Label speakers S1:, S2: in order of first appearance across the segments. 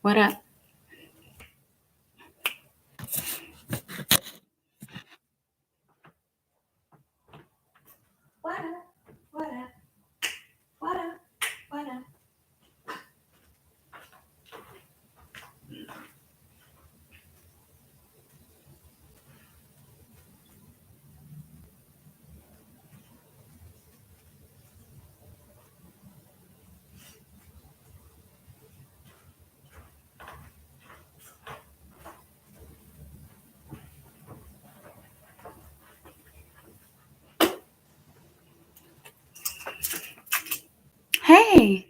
S1: What up? What up? What up? What up? What up? Hey,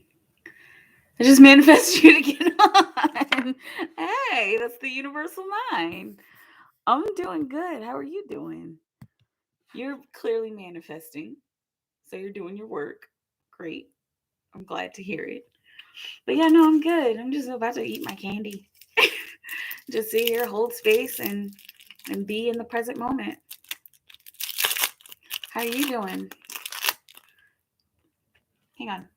S1: I just manifested you to get on. Hey, that's the universal mind. I'm doing good. How are you doing? You're clearly manifesting, so you're doing your work. Great. I'm glad to hear it. But yeah, no, I'm good. I'm just about to eat my candy. Just sit here, hold space, and be in the present moment. How are you doing? Hang on.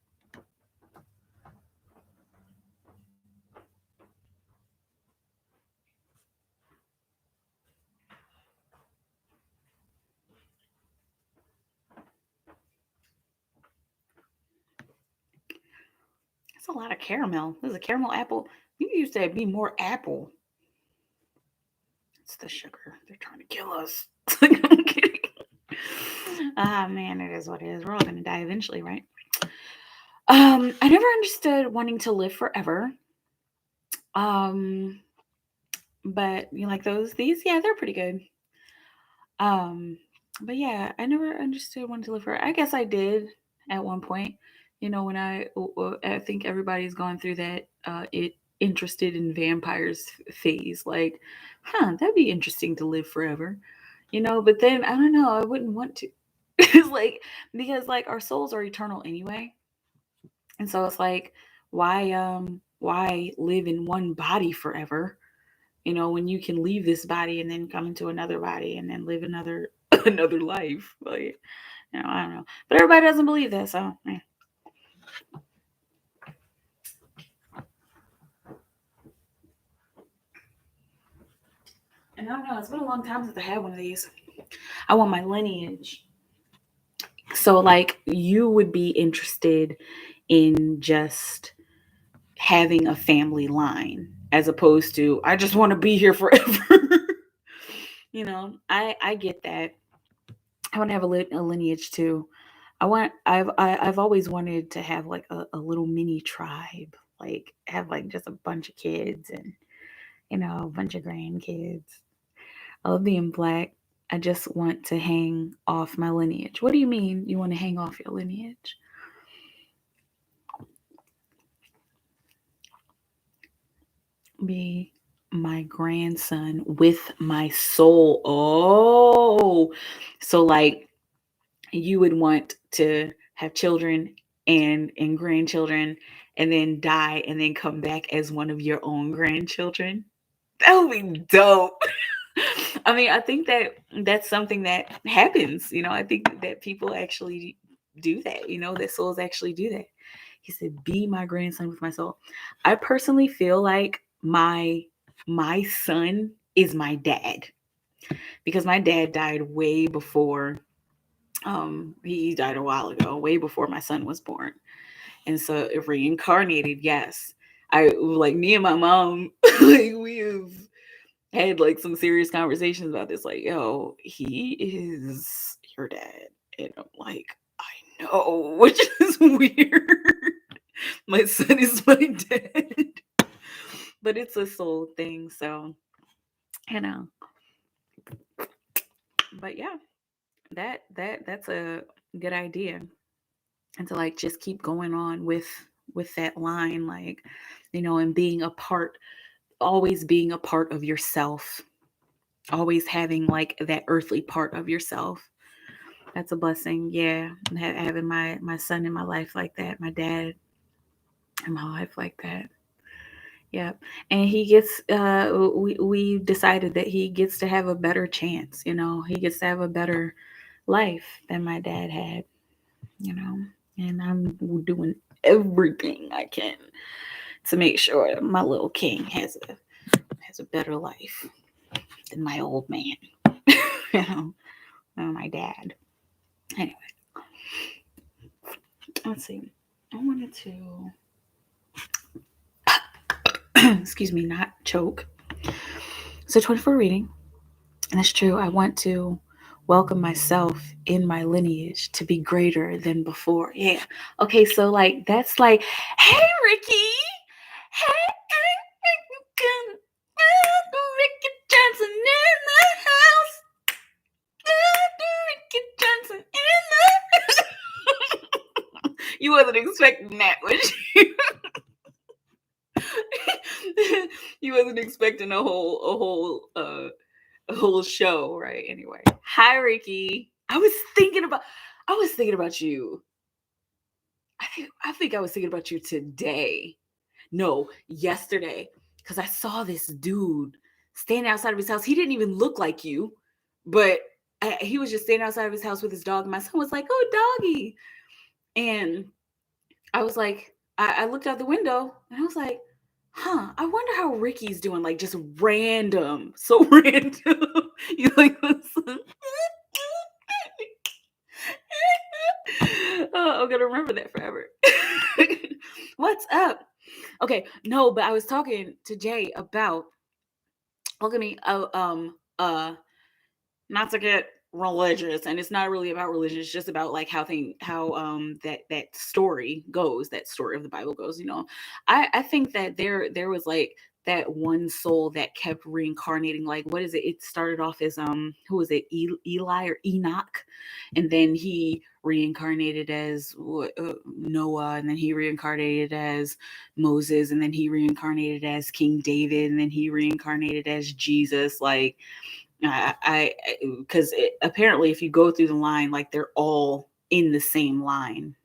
S1: That's a lot of caramel. This is a caramel apple. You used to be more apple. It's the sugar. They're trying to kill us. I'm kidding. Ah, man, it is what it is. We're all going to die eventually, right? I never understood wanting to live forever. Um, but you like those? These? Yeah, they're pretty good. Um, but yeah, I never understood wanting to live forever. I guess I did at one point. When I think everybody's gone through that it interested in vampires phase. Like, that'd be interesting to live forever. But then I don't know, I wouldn't want to. It's like because like our souls are eternal anyway. And so it's like why live in one body forever? When you can leave this body and then come into another body and then live another another life. Like, I don't know. But everybody doesn't believe that, so yeah. And I don't know, it's been a long time since I had one of these. I want my lineage. So like you would be interested in just having a family line as opposed to I just want to be here forever. I get that. I want to have a lineage too. I've always wanted to have like a little mini tribe, like have like just a bunch of kids and a bunch of grandkids. I love being black. I just want to hang off my lineage. What do you mean you want to hang off your lineage? Be my grandson with my soul. Oh, so like you would want to have children and grandchildren and then die and then come back as one of your own grandchildren. That would be dope. I mean, I think that that's something that happens. I think that people actually do that. That souls actually do that. He said, "Be my grandson with my soul." I personally feel like my son is my dad because my dad died way before. He died a while ago, way before my son was born, and so if reincarnated, yes. I like me and my mom, like we have had like some serious conversations about this. Like, yo, he is your dad. And I'm like, I know, which is weird. My son is my dad. But it's a soul thing, so you know. But yeah, that's a good idea. And to like just keep going on with that line, like, and being a part, always being a part of yourself, always having like that earthly part of yourself. That's a blessing. Yeah. Having my son in my life like that, my dad in my life like that. Yep. And he gets we decided that he gets to have a better chance, He gets to have a better life than my dad had. And I'm doing everything I can to make sure my little king has a better life than my old man. You know, my dad. Anyway, let's see. I wanted to, excuse me, not choke. So 24 reading, and that's true. I want to welcome myself in my lineage to be greater than before. Yeah. Okay, so like that's like, hey Ricky, hey, Ricky Johnson in the house. Ricky Johnson in the You wasn't expecting that, was you? You wasn't expecting a whole show, right? Anyway, hi Ricky. I was thinking about you. I think I was thinking about you today. No, yesterday, because I saw this dude standing outside of his house. He didn't even look like you, but he was just standing outside of his house with his dog. My son was like, "Oh, doggy," and I was like, I looked out the window and I was like, huh, I wonder how Ricky's doing, like just random, so random. You like listen. Oh, I'm gonna remember that forever. What's up? Okay, no, but I was talking to Jay about look at me, not to get religious, and it's not really about religion, it's just about like how that story goes, that story of the Bible goes, you know. I think that there was like that one soul that kept reincarnating. Like, what is it, it started off as who was it, Eli or Enoch, and then he reincarnated as Noah, and then he reincarnated as Moses, and then he reincarnated as King David, and then he reincarnated as Jesus. Like, because apparently if you go through the line, like they're all in the same line,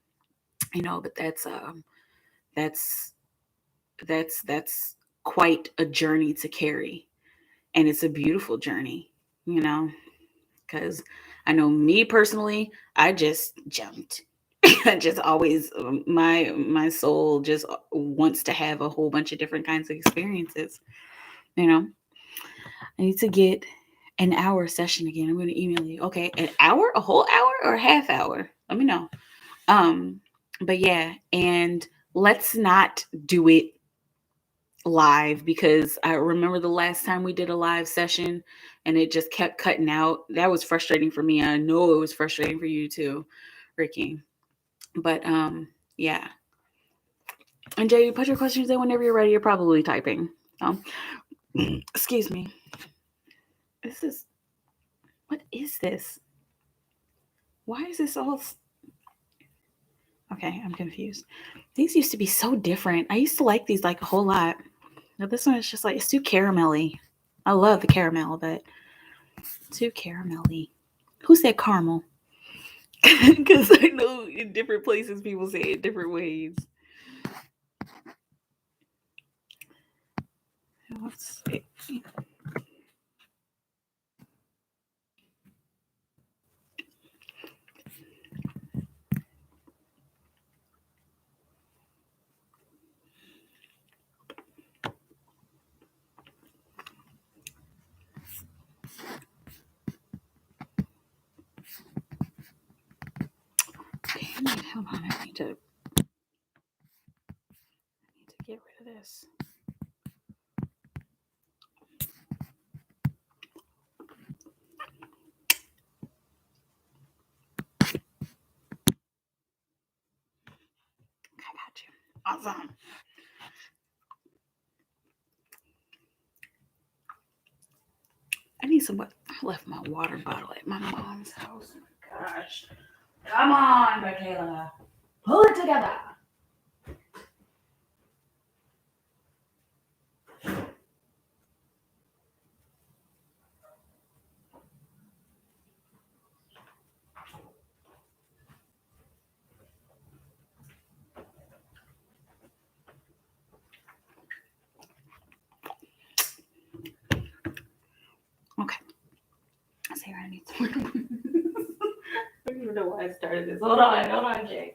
S1: you know. But that's quite a journey to carry, and it's a beautiful journey, you know. Because I know me personally, I just jumped. I just always my soul just wants to have a whole bunch of different kinds of experiences, you know. I need to get an hour session again. I'm going to email you. Okay, an hour, a whole hour, or a half hour? Let me know. But yeah, and let's not do it live, because I remember the last time we did a live session and it just kept cutting out. That was frustrating for me. I know it was frustrating for you too, Ricky. But yeah. And Jay, you put your questions in whenever you're ready. You're probably typing. Excuse me. What is this? Why is this all... Okay, I'm confused. These used to be so different. I used to like these like a whole lot. Now this one is just like, it's too caramelly. I love the caramel, but too caramelly. Who said caramel? Because I know in different places people say it different ways. Let's see. Okay, hold on. I need to get rid of this. I got you. Awesome. I need some water. I left my water bottle at my mom's house. Oh my gosh. Come on, Mikaela. Pull it together. Okay. Let's see where I need to. I don't even know why I started this. Hold on, Jay.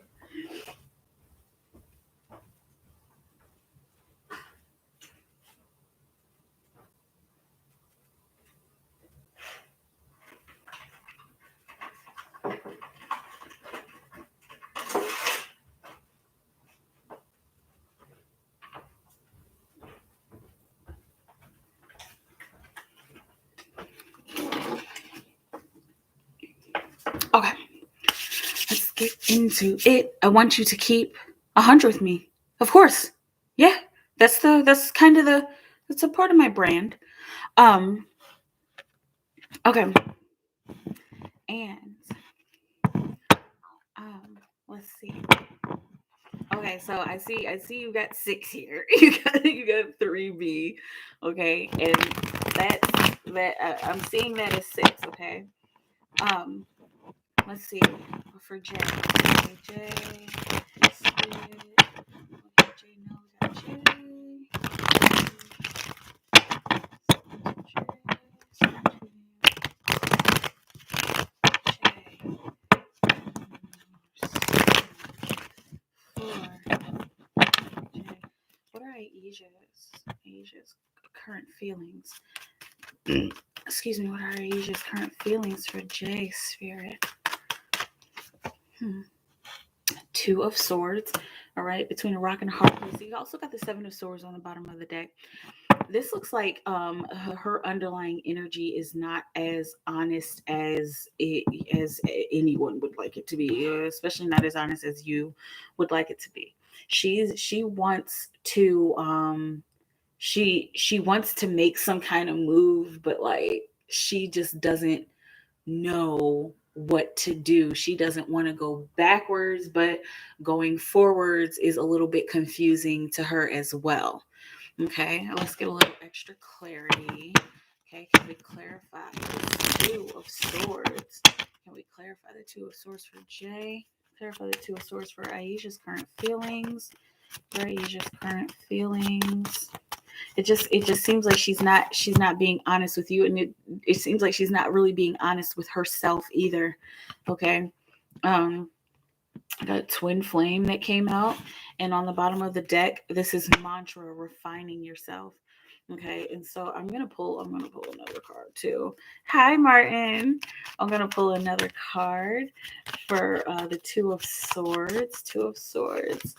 S1: Okay, let's get into it. I want you to keep 100 with me. Of course. Yeah, that's kind of that's a part of my brand. Okay. And let's see. Okay, so I see you got 6 here. You got 3B. Okay, and that I'm seeing that as 6. Okay, let's see for J. Okay, J. Spirit. Okay, J. No, we got J. What are Asia's current feelings? Excuse me, what are Asia's current feelings for J Spirit? 2 of Swords. All right, between a rock and a hard place. You also got the 7 of Swords on the bottom of the deck. This looks like her underlying energy is not as honest as anyone would like it to be, especially not as honest as you would like it to be. She wants to she wants to make some kind of move, but like she just doesn't know what to do. She doesn't want to go backwards, but going forwards is a little bit confusing to her as well. Okay, let's get a little extra clarity. Okay, can we clarify the 2 of Swords? Can we clarify the 2 of Swords for Jay? Clarify the 2 of Swords for Aisha's current feelings. For Aisha's current feelings. It just seems like she's not being honest with you, and it seems like she's not really being honest with herself either. Okay. I got Twin Flame that came out, and on the bottom of the deck, this is mantra, refining yourself. Okay, and so I'm gonna pull another card too. Hi, Martin. I'm gonna pull another card for the 2 of Swords. 2 of Swords.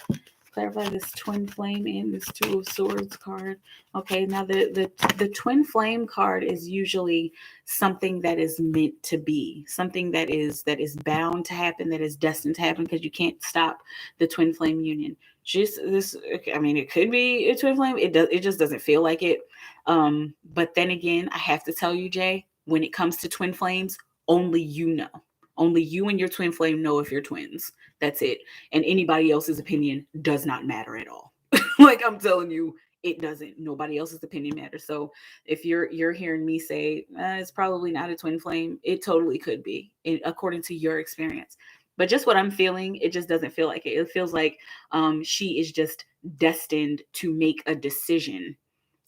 S1: Clarify this Twin Flame and this 2 of Swords card. Okay, now the Twin Flame card is usually something that is meant to be, something that is bound to happen, that is destined to happen, because you can't stop the Twin Flame union. Just this, I mean, it could be a Twin Flame. It just doesn't feel like it. But then again, I have to tell you, Jay, when it comes to Twin Flames, only you know. Only you and your twin flame know if you're twins. That's it. And anybody else's opinion does not matter at all. Like I'm telling you, it doesn't. Nobody else's opinion matters. So if you're hearing me say it's probably not a twin flame, it totally could be, according to your experience. But just what I'm feeling, it just doesn't feel like it. It feels like she is just destined to make a decision,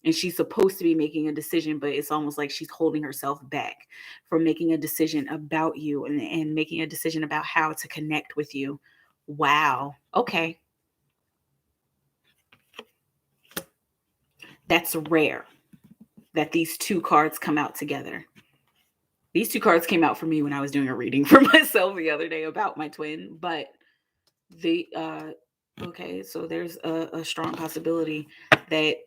S1: and she's supposed to be making a decision, but it's almost like she's holding herself back from making a decision about you, and making a decision about how to connect with you. Wow. Okay. That's rare that these 2 cards come out together. These 2 cards came out for me when I was doing a reading for myself the other day about my twin, but the okay, so there's a strong possibility that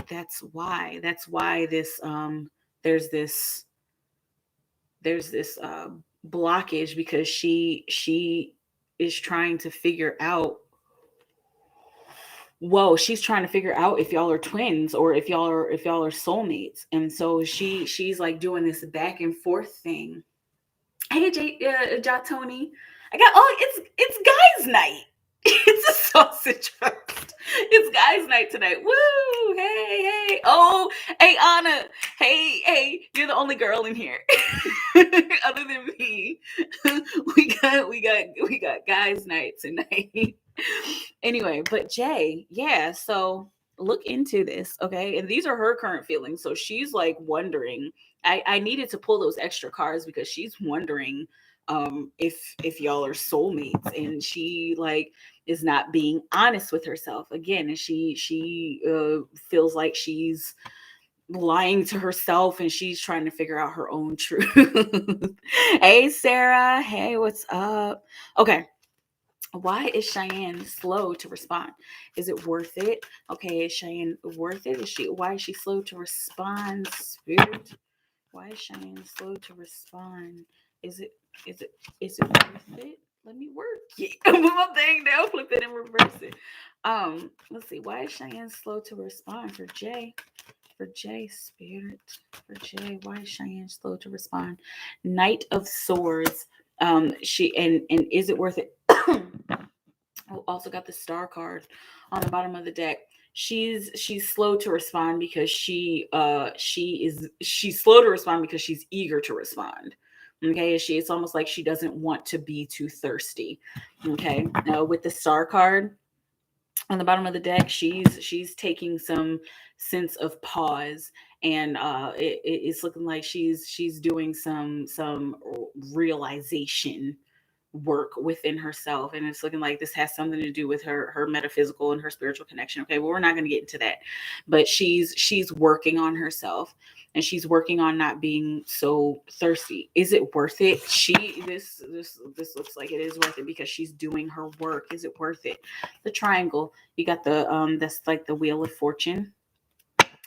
S1: that's why this there's this blockage, because she is trying to figure out, she's trying to figure out if y'all are twins, or if y'all are soulmates. And so she's like doing this back and forth thing. Hey, Tony, I got it's guys' night. It's a sausage fest. It's guys' night tonight. Woo! Hey! Oh, hey, Anna. Hey! You're the only girl in here, other than me. we got guys' night tonight. Anyway, but Jay, yeah. So look into this, okay? And these are her current feelings. So she's like wondering. I needed to pull those extra cards because she's wondering if y'all are soulmates, and she like is not being honest with herself again, and she feels like she's lying to herself, and she's trying to figure out her own truth. Hey, Sarah. Hey, what's up? Okay. Why is Cheyenne slow to respond? Is it worth it? Okay, is Cheyenne worth it? Why is she slow to respond, Spirit? Why is Cheyenne slow to respond? Is it worth it? Let me work it. Put my thing down, flip it, and reverse it. Let's see. Why is Cheyenne slow to respond for Jay? For Jay, spirit. For Jay, why is Cheyenne slow to respond? Knight of Swords. She and is it worth it? Also got the star card on the bottom of the deck. She's slow to respond because she's slow to respond because she's eager to respond. Okay, it's almost like she doesn't want to be too thirsty. Okay, now with the star card on the bottom of the deck, she's taking some sense of pause, and it's looking like she's doing some realization work within herself, and it's looking like this has something to do with her metaphysical and her spiritual connection. Okay, well, we're not going to get into that, but she's working on herself, and she's working on not being so thirsty. Is it worth it? This looks like it is worth it because she's doing her work. Is it worth it? The triangle, you got the that's like the Wheel of Fortune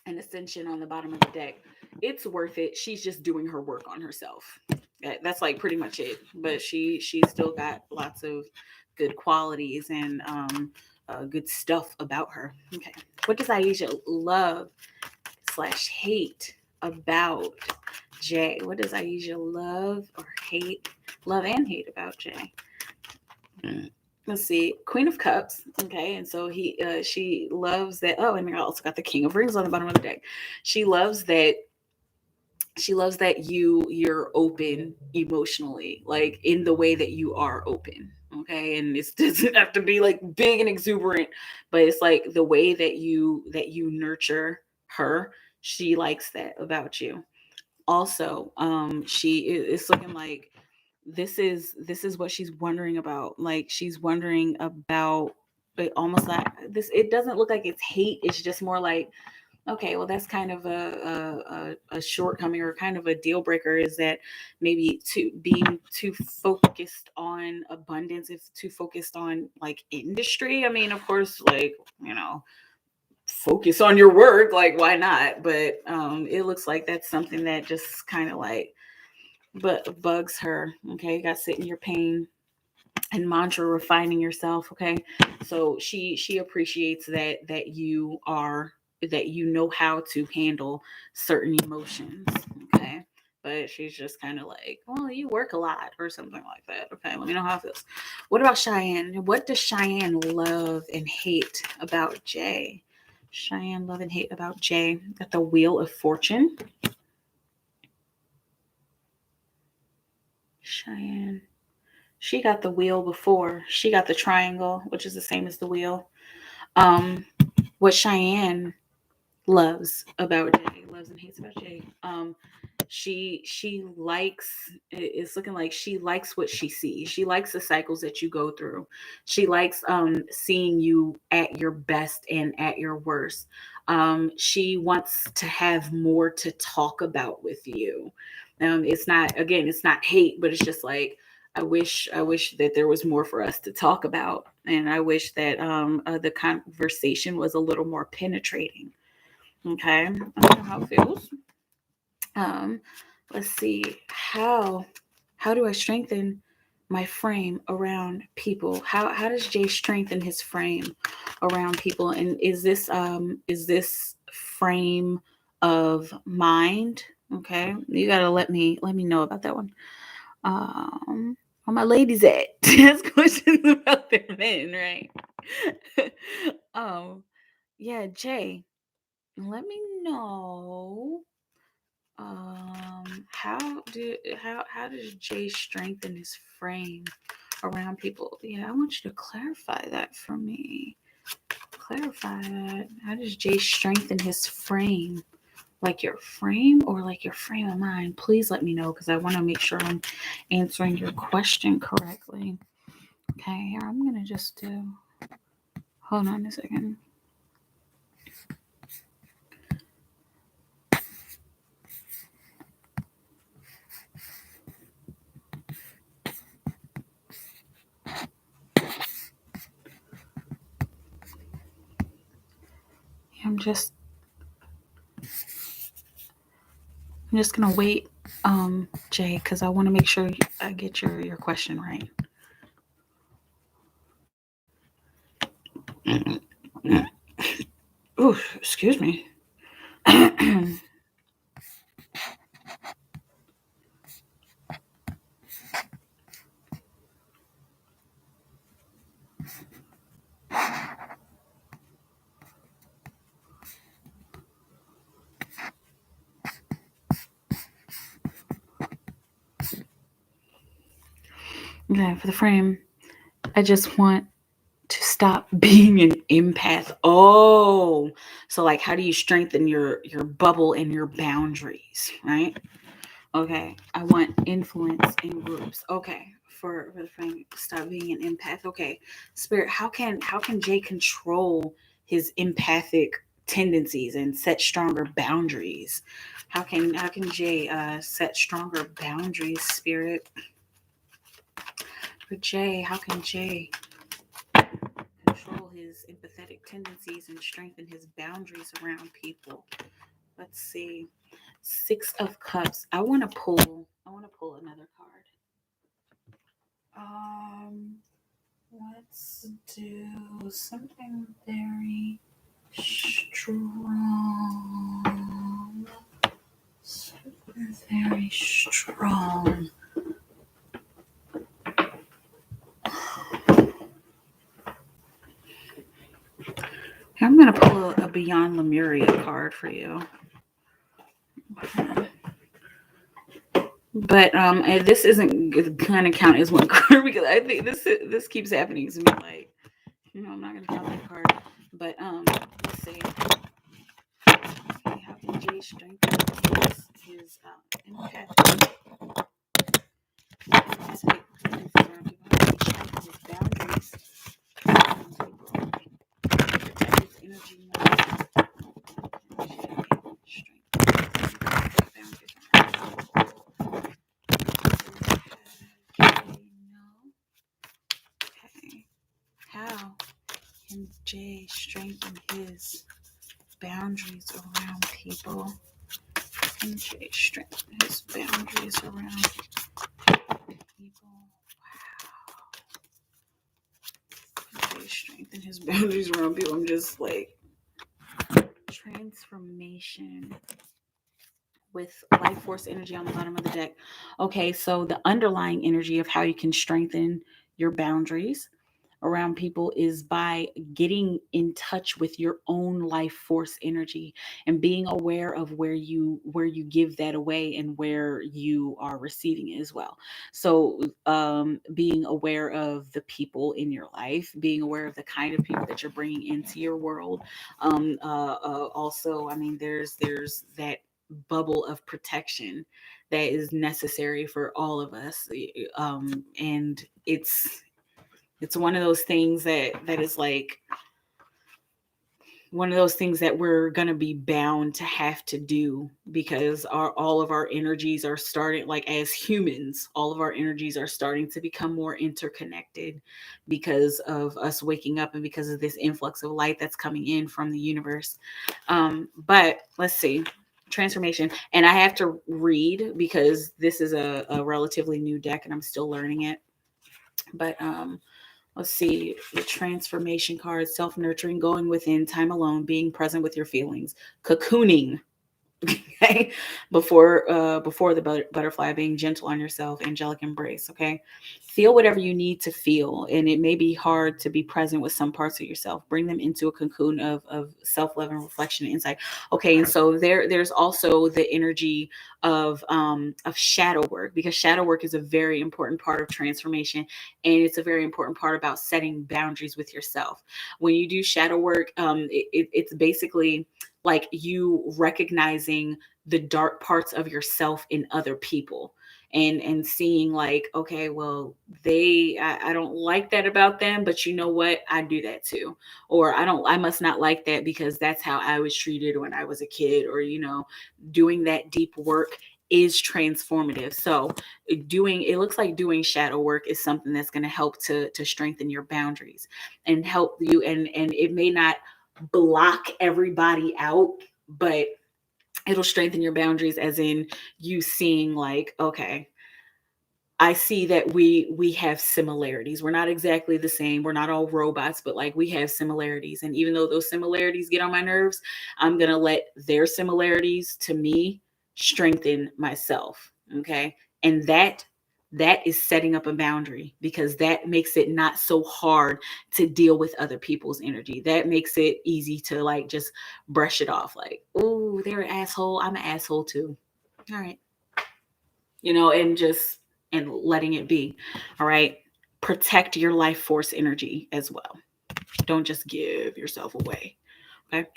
S1: and Ascension on the bottom of the deck. It's worth it. She's just doing her work on herself. That's like pretty much it. But she's still got lots of good qualities and good stuff about her. Okay. What does Aisha love / hate about Jay? What does Aisha love or hate? Love and hate about Jay? Let's see, Queen of Cups. Okay, and so she loves that. Oh, and I also got the King of Rings on the bottom of the deck. She loves that you're open emotionally, like in the way that you are open. Okay, and it doesn't have to be like big and exuberant, but it's like the way that you nurture her. She likes that about you. Also, it's looking like this is what she's wondering about. Like she's wondering about, but almost like this. It doesn't look like it's hate. It's just more like, okay, well, that's kind of a shortcoming or kind of a deal breaker, is that maybe being too focused on abundance, if too focused on like industry. I mean, of course, like, focus on your work, like why not? But it looks like that's something that just kind of like but bugs her. Okay, you got to sit in your pain and mantra refining yourself. Okay, so she appreciates that you know how to handle certain emotions. Okay, but she's just kind of like, well, you work a lot or something like that. Okay, let me know how it feels. What about Cheyenne? What does Cheyenne love and hate about Jay? Cheyenne love and hate about Jay. Got the Wheel of Fortune. Cheyenne. She got the wheel before. She got the triangle, which is the same as the wheel. Um, what Cheyenne loves and hates about Jay. She likes. It's looking like she likes what she sees. She likes the cycles that you go through. She likes seeing you at your best and at your worst. She wants to have more to talk about with you. It's not hate, but it's just like, I wish that there was more for us to talk about, and I wish that the conversation was a little more penetrating. Okay, I don't know how it feels. Um, let's see, how do I strengthen my frame around people? How does Jay strengthen his frame around people? And is this frame of mind? Okay, you gotta let me know about that one. Where my ladies at? Ask questions about their men, right? um, yeah, Jay, let me know. How does Jay strengthen his frame around people? Yeah, I want you to clarify that for me. Clarify that. How does Jay strengthen his frame? Like your frame or like your frame of mind? Please let me know, because I want to make sure I'm answering your question correctly. Okay, here I'm gonna just do. Hold on a second. I'm just gonna wait Jay, because I want to make sure I get your question right. Ooh, excuse me. Okay, for the frame, I just want to stop being an empath. Oh, so like, how do you strengthen your bubble and your boundaries, right? Okay, I want influence in groups. Okay, for the frame, stop being an empath. Okay, spirit, how can Jay control his empathic tendencies and set stronger boundaries? How can Jay set stronger boundaries, spirit? For Jay, how can Jay control his empathetic tendencies and strengthen his boundaries around people? Let's see. Six of Cups. I want to pull another card. Let's do something very strong. Something very strong. I'm gonna pull a Beyond Lemuria card for you. But and this isn't gonna count as one card because I think this keeps happening to me. Like, I'm not gonna count that card. But let's see. Okay, how can Jay strengthen his empathy? His boundaries around people. Protect his energy more. How can Jay strengthen his boundaries around people? Can Jay strengthen his boundaries around people? Wow. Can Jay strengthen his boundaries around people? I'm just like, transformation with life force energy on the bottom of the deck. Okay, so the underlying energy of how you can strengthen your boundaries around people is by getting in touch with your own life force energy and being aware of where you give that away and where you are receiving it as well. So being aware of the people in your life, being aware of the kind of people that you're bringing into your world. Also, I mean, there's that bubble of protection that is necessary for all of us. And it's one of those things that is like one of those things that we're going to be bound to have to do because all of our energies are starting, like, as humans, all of our energies are starting to become more interconnected because of us waking up and because of this influx of light that's coming in from the universe. But let's see. Transformation. And I have to read because this is a relatively new deck and I'm still learning it. But let's see, the transformation card: self nurturing, going within, time alone, being present with your feelings, cocooning. Okay, before the butterfly, being gentle on yourself, angelic embrace. Okay, feel whatever you need to feel, and it may be hard to be present with some parts of yourself. Bring them into a cocoon of self-love and reflection and insight. Okay, and so there's also the energy of shadow work, because shadow work is a very important part of transformation, and it's a very important part about setting boundaries with yourself. When you do shadow work, it's basically like you recognizing the dark parts of yourself in other people, and seeing like, okay, well, I don't like that about them, but you know what, I do that too. Or I must not like that because that's how I was treated when I was a kid. Or doing that deep work is transformative. So it looks like doing shadow work is something that's going to help to strengthen your boundaries and help you. And it may not block everybody out, but It'll strengthen your boundaries, as in you seeing like, okay, I see that we have similarities. We're not exactly the same. We're not all robots, but like we have similarities. And even though those similarities get on my nerves, I'm going to let their similarities to me strengthen myself, okay? And that is setting up a boundary, because that makes it not so hard to deal with other people's energy. That makes it easy to like just brush it off, like, oh, they're an asshole, I'm an asshole too. All right. And letting it be. All right. Protect your life force energy as well. Don't just give yourself away. Okay.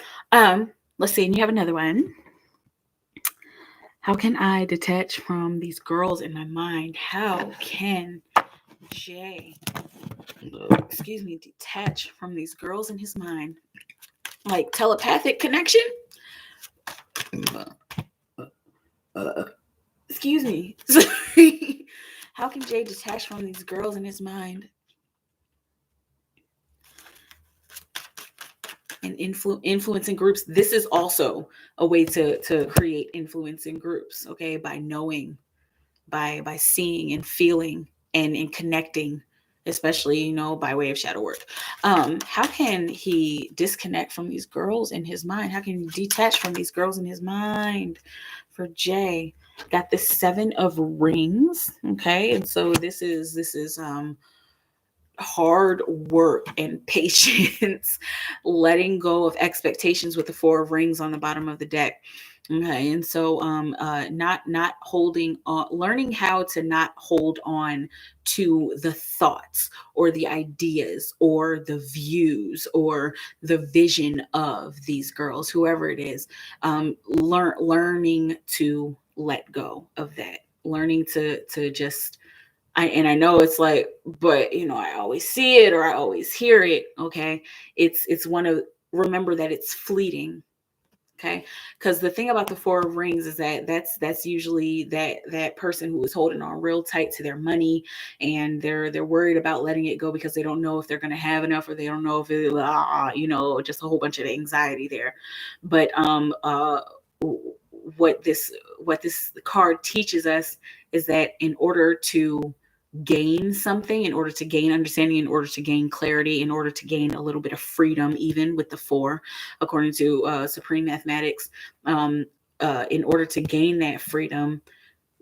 S1: Let's see. And you have another one. How can I detach from these girls in my mind? How can Jay, detach from these girls in his mind? Like telepathic connection? Excuse me. Sorry. How can Jay detach from these girls in his mind? And influencing groups. This is also a way to create influence in groups, okay? By knowing, by seeing and feeling and connecting, especially, by way of shadow work. How can he disconnect from these girls in his mind? How can he detach from these girls in his mind? For Jay, got the 7 of Rings, okay? And so this is hard work and patience, letting go of expectations with the 4 of Rings on the bottom of the deck. Okay, and so not holding on, learning how to not hold on to the thoughts or the ideas or the views or the vision of these girls, whoever it is. Learning to let go of that, learning to just, I know it's like, but I always see it or I always hear it. Okay. It's one of, remember that it's fleeting. Okay. Because the thing about the 4 of Rings is that that's usually that person who is holding on real tight to their money, and they're worried about letting it go because they don't know if they're going to have enough, or they don't know if it, just a whole bunch of anxiety there. But what this card teaches us is that in order to gain something, in order to gain understanding, in order to gain clarity, in order to gain a little bit of freedom, even with the 4, according to Supreme Mathematics, in order to gain that freedom,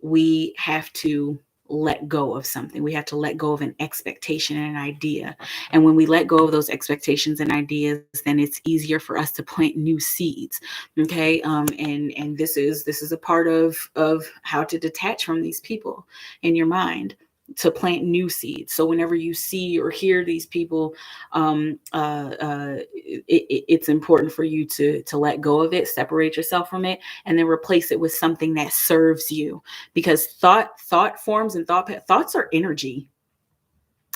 S1: we have to let go of something. We have to let go of an expectation and an idea. And when we let go of those expectations and ideas, then it's easier for us to plant new seeds. Okay. And this is a part of how to detach from these people in your mind, to plant new seeds. So whenever you see or hear these people, it's important for you to let go of it, separate yourself from it, and then replace it with something that serves you. Because thought forms and thoughts are energy.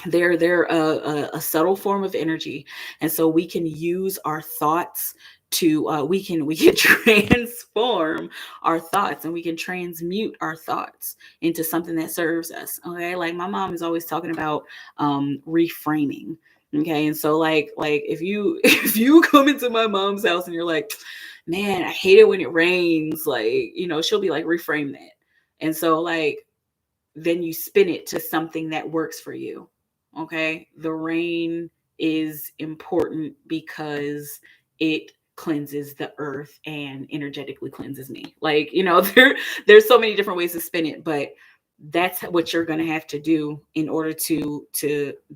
S1: They're a subtle form of energy, and so we can use our thoughts to we can transform our thoughts, and we can transmute our thoughts into something that serves us. Okay, like my mom is always talking about reframing. Okay, and so like if you if you come into my mom's house and you're like, man, I hate it when it rains, like she'll be like, reframe that. And so like then you spin it to something that works for you. Okay. The rain is important because it cleanses the earth and energetically cleanses me. Like, there's so many different ways to spin it, but that's what you're going to have to do in order to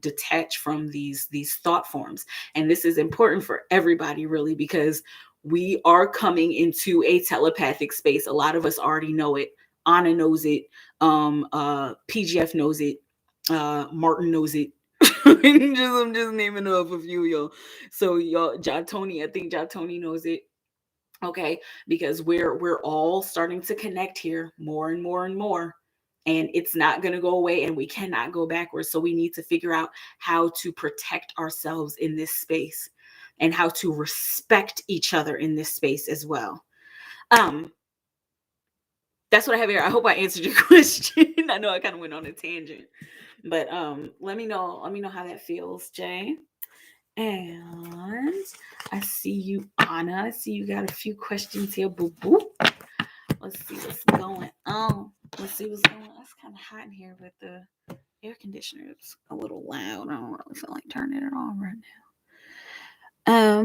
S1: detach from these thought forms. And this is important for everybody, really, because we are coming into a telepathic space. A lot of us already know it. Anna knows it. PGF knows it. Martin knows it. I'm just naming off a few, y'all. So y'all, Tony, I think Tony knows it. Okay, because we're all starting to connect here more and more and more, and it's not going to go away, and we cannot go backwards. So we need to figure out how to protect ourselves in this space, and how to respect each other in this space as well. That's what I have here. I hope I answered your question. I know I kind of went on a tangent, but let me know how that feels, Jay. And I see you, Anna. I see you got a few questions here. Boo boo. Let's see what's going on. That's kind of hot in here, but the air conditioner is a little loud. I don't really feel like turning it on right now.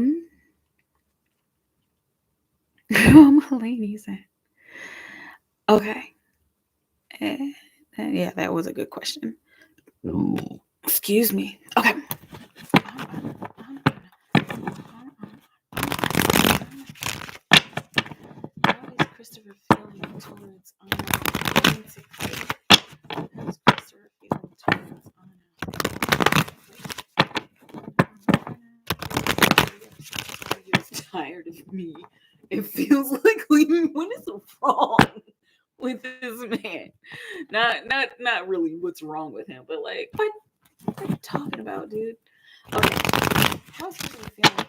S1: My ladies. Okay. Yeah, that was a good question. Excuse me. Okay. How is Christopher feeling towards Anna? How is Christopher feeling towards Anna? He's tired of me. It feels like leaving. What is wrong with this man? Not really what's wrong with him, but like, what are you talking about, dude? Okay. How's Christopher feeling?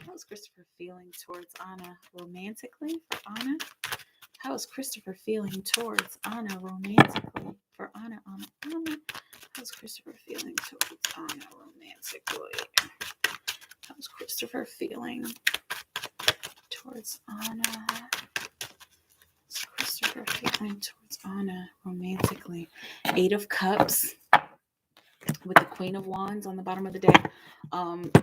S1: How's Christopher feeling towards Anna romantically for Anna? How is Christopher feeling towards Anna romantically for Anna? How's Christopher feeling towards Anna romantically? How's Christopher feeling towards Anna? How's Christopher feeling towards Anna romantically? 8 of Cups with the Queen of Wands on the bottom of the deck.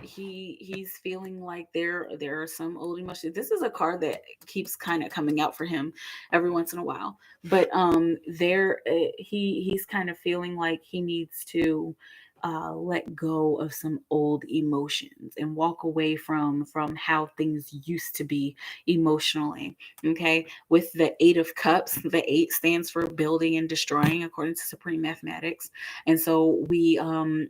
S1: He's feeling like there are some old emotions. This is a card that keeps kind of coming out for him every once in a while, but he's kind of feeling like he needs to let go of some old emotions and walk away from how things used to be emotionally. Okay, with the 8 of Cups, the 8 stands for building and destroying according to supreme mathematics, and so he wants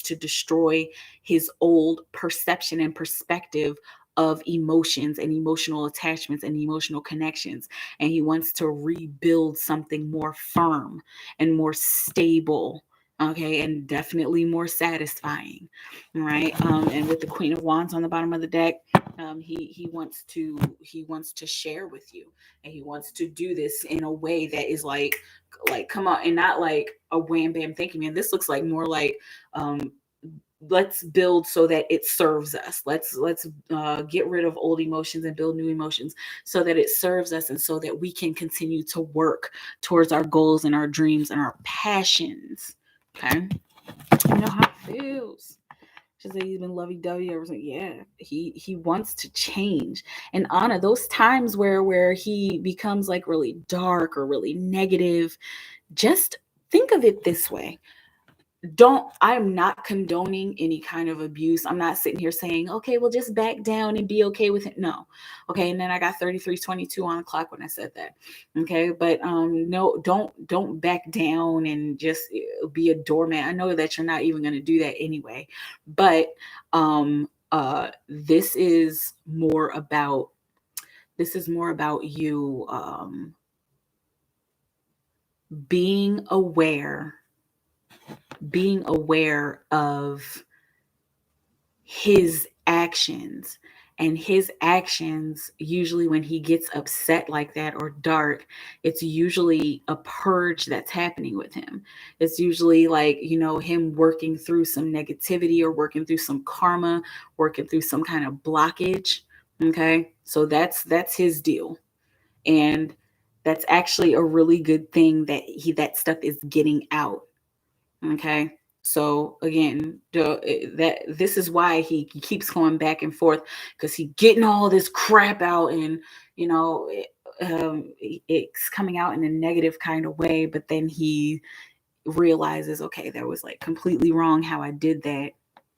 S1: to destroy his old perception and perspective of emotions and emotional attachments and emotional connections, and he wants to rebuild something more firm and more stable, okay, and definitely more satisfying, right? And with the Queen of Wands on the bottom of the deck, he wants to share with you, and he wants to do this in a way that is like come on, and not like a wham bam thank you man. This looks like more like let's build so that it serves us. Let's get rid of old emotions and build new emotions so that it serves us, and so that we can continue to work towards our goals and our dreams and our passions. Okay, you know how it feels. Just say he's been lovey-dovey ever since. Yeah, he wants to change. And Anna, those times where he becomes like really dark or really negative, just think of it this way. I'm not condoning any kind of abuse. I'm not sitting here saying, okay, well, just back down and be okay with it. No. Okay. And then I got 33:22 on the clock when I said that. Okay. But no, don't back down and just be a doormat. I know that you're not even going to do that anyway. But this is more about you being aware of his actions. And his actions, usually when he gets upset like that or dark, it's usually a purge that's happening with him. It's usually like, him working through some negativity or working through some karma, working through some kind of blockage. Okay, so that's his deal. And that's actually a really good thing that stuff is getting out. Okay. So again, this is why he keeps going back and forth, because he getting all this crap out, and it's coming out in a negative kind of way. But then he realizes, okay, that was like completely wrong how I did that.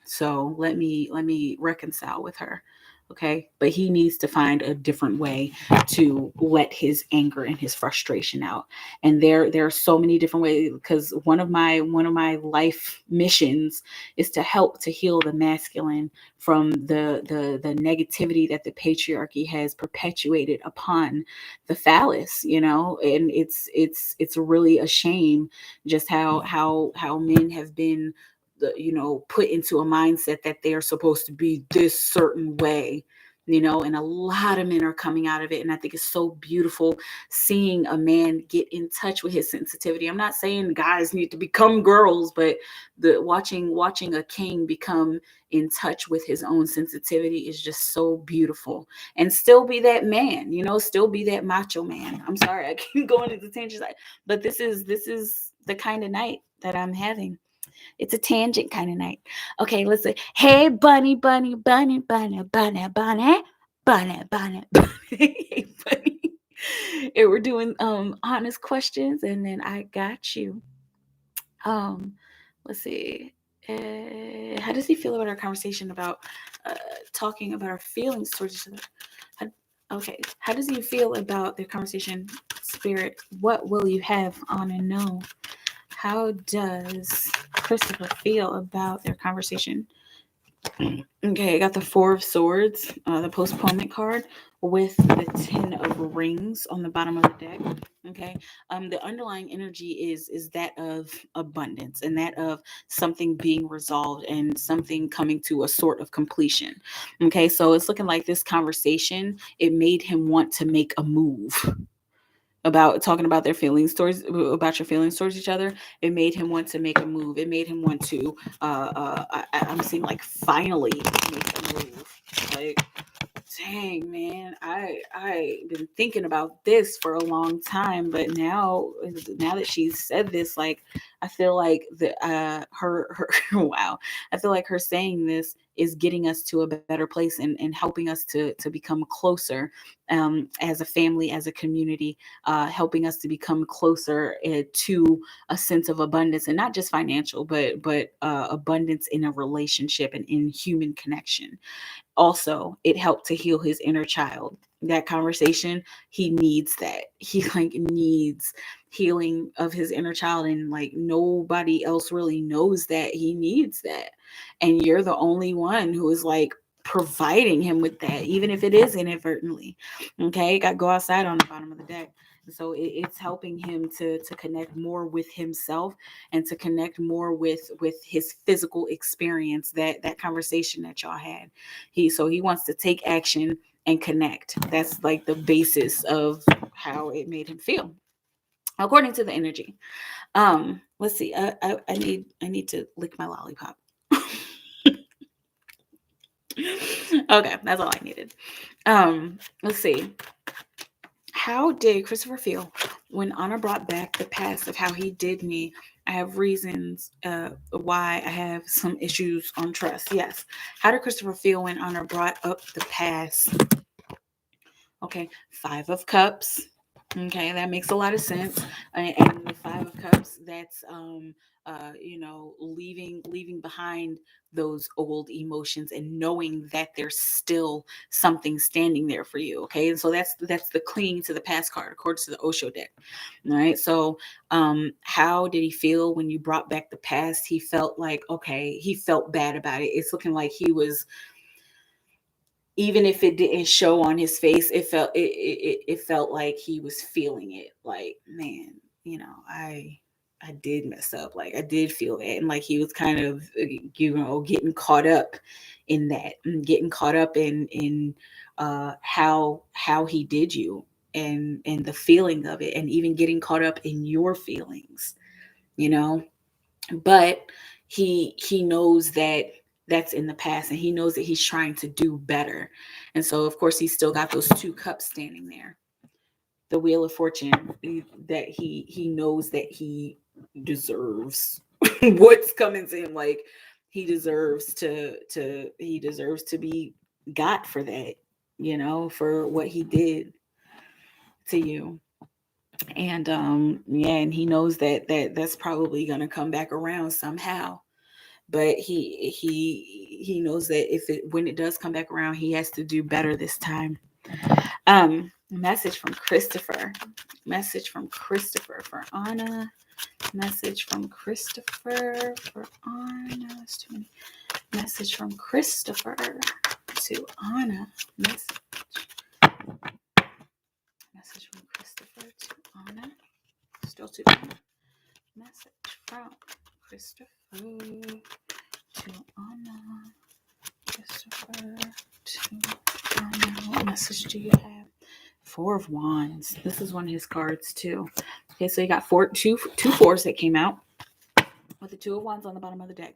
S1: So let me reconcile with her. Okay, but he needs to find a different way to let his anger and his frustration out. And there are so many different ways, because one of my life missions is to help to heal the masculine from the negativity that the patriarchy has perpetuated upon the phallus, and it's really a shame just how men have been put into a mindset that they are supposed to be this certain way, and a lot of men are coming out of it. And I think it's so beautiful seeing a man get in touch with his sensitivity. I'm not saying guys need to become girls, but the watching a king become in touch with his own sensitivity is just so beautiful. And still be that man, still be that macho man. I'm sorry, I keep going into tangents, but this is the kind of night that I'm having. It's a tangent kind of night. Okay, let's say, hey, bunny, bunny, bunny, bunny, bunny, bunny, bunny, bunny, bunny. Hey, bunny. And we're doing honest questions, and then I got you. Let's see. How does he feel about our conversation about talking about our feelings towards each other? How does he feel about the conversation, Spirit? What will you have on and no? How does Christopher feel about their conversation? Okay, I got the Four of Swords, the postponement card, with the Ten of Rings on the bottom of the deck. Okay, the underlying energy is that of abundance and that of something being resolved and something coming to a sort of completion. Okay, so it's looking like this conversation, it made him want to make a move about talking about their feelings towards about your feelings towards each other. It made him want to make a move. It made him want to I'm seeing like finally make a move. Like, dang, man, I been thinking about this for a long time, but now that she's said this, like, I feel like her wow, I feel like her saying this is getting us to a better place and helping us to become closer, as a family, as a community, helping us to become closer to a sense of abundance, and not just financial, but abundance in a relationship and in human connection. Also, it helped to heal his inner child. That conversation, he needs that. He like needs healing of his inner child, and like nobody else really knows that he needs that. And you're the only one who is like providing him with that, even if it is inadvertently. Okay, got go outside on the bottom of the deck. So it's helping him to connect more with himself and to connect more with his physical experience, that conversation that y'all had. He wants to take action and connect. That's like the basis of how it made him feel, according to the energy. Let's see. I need to lick my lollipop. Okay, that's all I needed. Let's see. How did Christopher feel when Anna brought back the past of how he did me? I have reasons why I have some issues on trust. Yes. How did Christopher feel when Anna brought up the past? Okay, Five of Cups. Okay, that makes a lot of sense. And the Five of Cups, that's leaving behind those old emotions and knowing that there's still something standing there for you. Okay, and so that's the clinging to the past card, according to the Osho deck. All right, so how did he feel when you brought back the past? He felt like, okay, he felt bad about it. It's looking like he was, even if it didn't show on his face, it felt like he was feeling it. Like, man, I did mess up. Like, I did feel that, and like he was kind of getting caught up in that, and getting caught up in how he did you, and the feeling of it, and even getting caught up in your feelings. You know, but he knows that that's in the past, and he knows that he's trying to do better. And so of course he's still got those two cups standing there, the Wheel of Fortune, that he knows that he deserves what's coming to him. Like, he deserves to be got for that, for what he did to you. And and he knows that's probably going to come back around somehow. But he knows that when it does come back around, he has to do better this time. Message from Christopher for Anna. Message from Christopher for Anna. That's too many. Message from Christopher to Anna. Message from Christopher to Anna. Still too many. Message from Christopher to Anna. Christopher to Anna. message do you have? Four of Wands. This is one of his cards too. Okay, so you got two fours that came out with the Two of Wands on the bottom of the deck.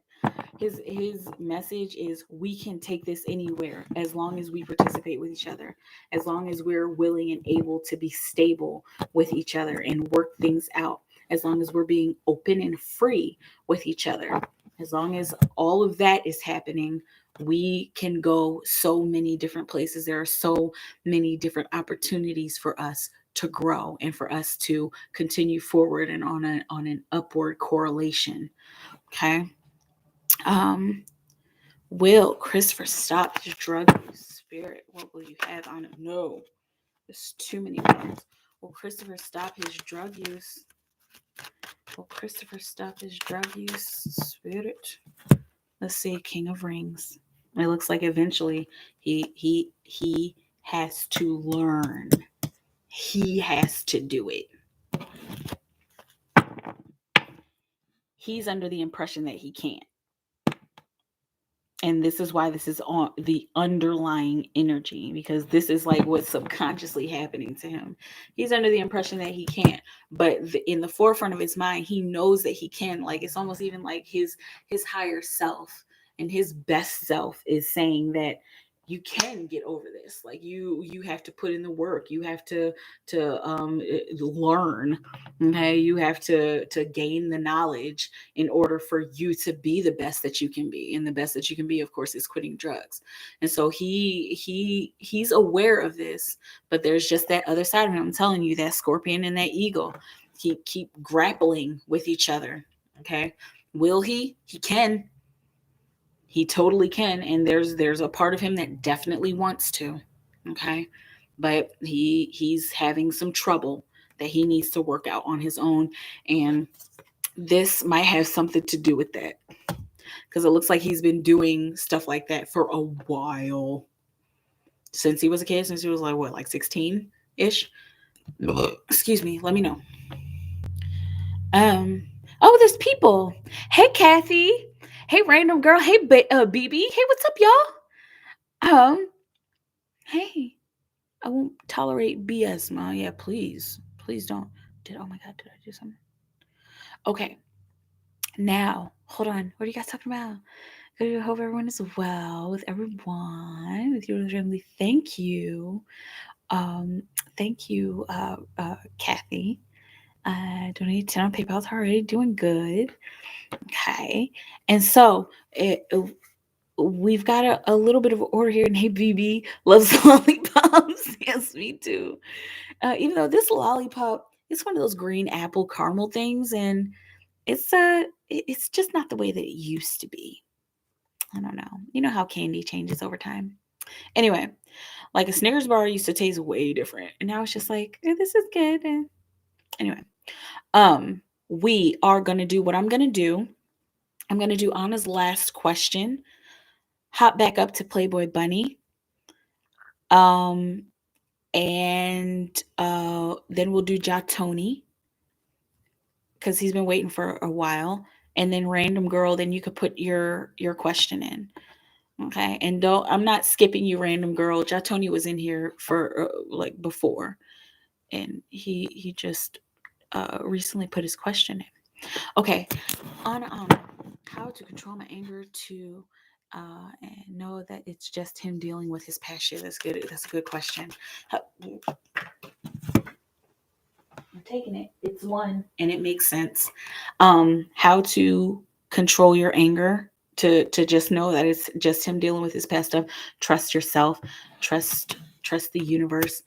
S1: His message is, we can take this anywhere as long as we participate with each other, as long as we're willing and able to be stable with each other and work things out, as long as we're being open and free with each other. As long as all of that is happening, we can go so many different places. There are so many different opportunities for us to grow and for us to continue forward and on an upward correlation. Okay. Will Christopher stop his drug use? Spirit, what will you have on him? No, there's too many ones. Will Christopher stop his drug use? Will Christopher stop his drug use? Spirit. Let's see, King of Rings. It looks like eventually he has to learn. He has to do it. He's under the impression that he can't. And this is why this is on the underlying energy, because this is like what's subconsciously happening to him. He's under the impression that he can't, but in the forefront of his mind, he knows that he can. Like, it's almost even like his higher self and his best self is saying that you can get over this. Like, you have to put in the work. You have to learn. Okay, you have to gain the knowledge in order for you to be the best that you can be. And the best that you can be, of course, is quitting drugs. And so he's aware of this, but there's just that other side of him. I'm telling you, that scorpion and that eagle keep grappling with each other. Okay, will he? He can. He totally can. And there's a part of him that definitely wants to. Okay, but he's having some trouble that he needs to work out on his own. And this might have something to do with that, because it looks like he's been doing stuff like that for a while, since he was a kid, since he was like 16 ish. Excuse me, let me know. Oh, there's people. Hey, Kathy. Hey, random girl. Hey, BB. Hey, what's up, y'all? Hey, I won't tolerate BS, Ma. Yeah, please don't. Oh my God, did I do something? Okay. Now, hold on. What are you guys talking about? I hope everyone is well with everyone, with your family. Thank you. Thank you, Kathy. Donate 10 on PayPal. It's already doing good. Okay. And so we've got a little bit of order here. And hey, BB loves lollipops. Yes, me too. Even though this lollipop is one of those green apple caramel things, and it's just not the way that it used to be. I don't know. You know how candy changes over time. Anyway, like a Snickers bar used to taste way different, and now it's just like, this is good. Anyway, we are gonna do what I'm gonna do. I'm gonna do Anna's last question. Hop back up to Playboy Bunny. And then we'll do Tony, because he's been waiting for a while. And then Random Girl, then you could put your question in. Okay. And I'm not skipping you, Random Girl. Tony was in here for before, and he just recently put his question in. Okay. Anna, how to control my anger to and know that it's just him dealing with his past year. That's good. That's a good question. I'm taking it. It's one, and it makes sense. How to control your anger, to just know that it's just him dealing with his past stuff. Trust yourself. Trust the universe.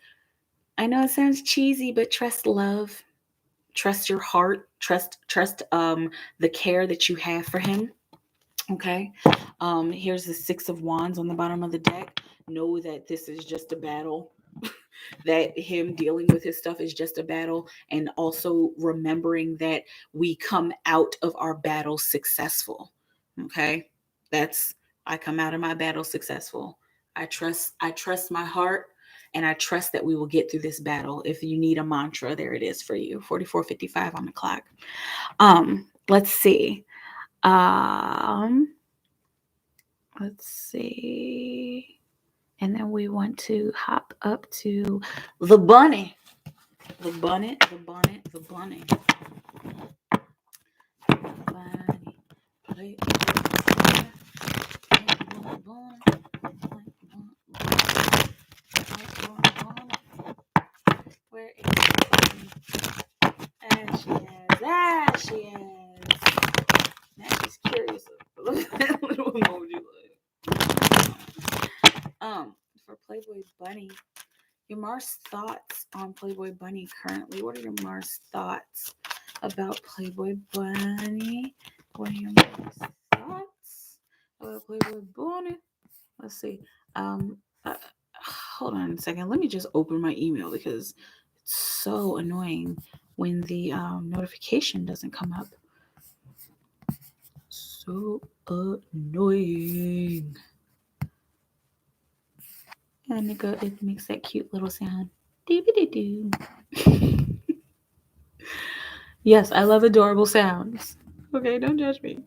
S1: I know it sounds cheesy, but trust love. Trust your heart. Trust the care that you have for him. Okay. Here's the Six of Wands on the bottom of the deck. Know that this is just a battle. That him dealing with his stuff is just a battle, and also remembering that we come out of our battle successful. Okay. I come out of my battle successful. I trust my heart, and I trust that we will get through this battle. If you need a mantra, there it is for you. 44:55 on the clock. Let's see. Let's see. And then we want to hop up to the bunny. The bunny, the bunny, the bunny. Bunny. Where is the bunny? There she is. There she is. Now she's curious. Little emoji. For Playboy Bunny, your Mars thoughts on Playboy Bunny currently. What are your Mars thoughts about Playboy Bunny? What are your Mars thoughts about Playboy Bunny? Let's see. Hold on a second. Let me just open my email because it's so annoying when the notification doesn't come up. So annoying. And it makes that cute little sound. Doo-ba-doo-doo. Yes, I love adorable sounds. Okay, don't judge me.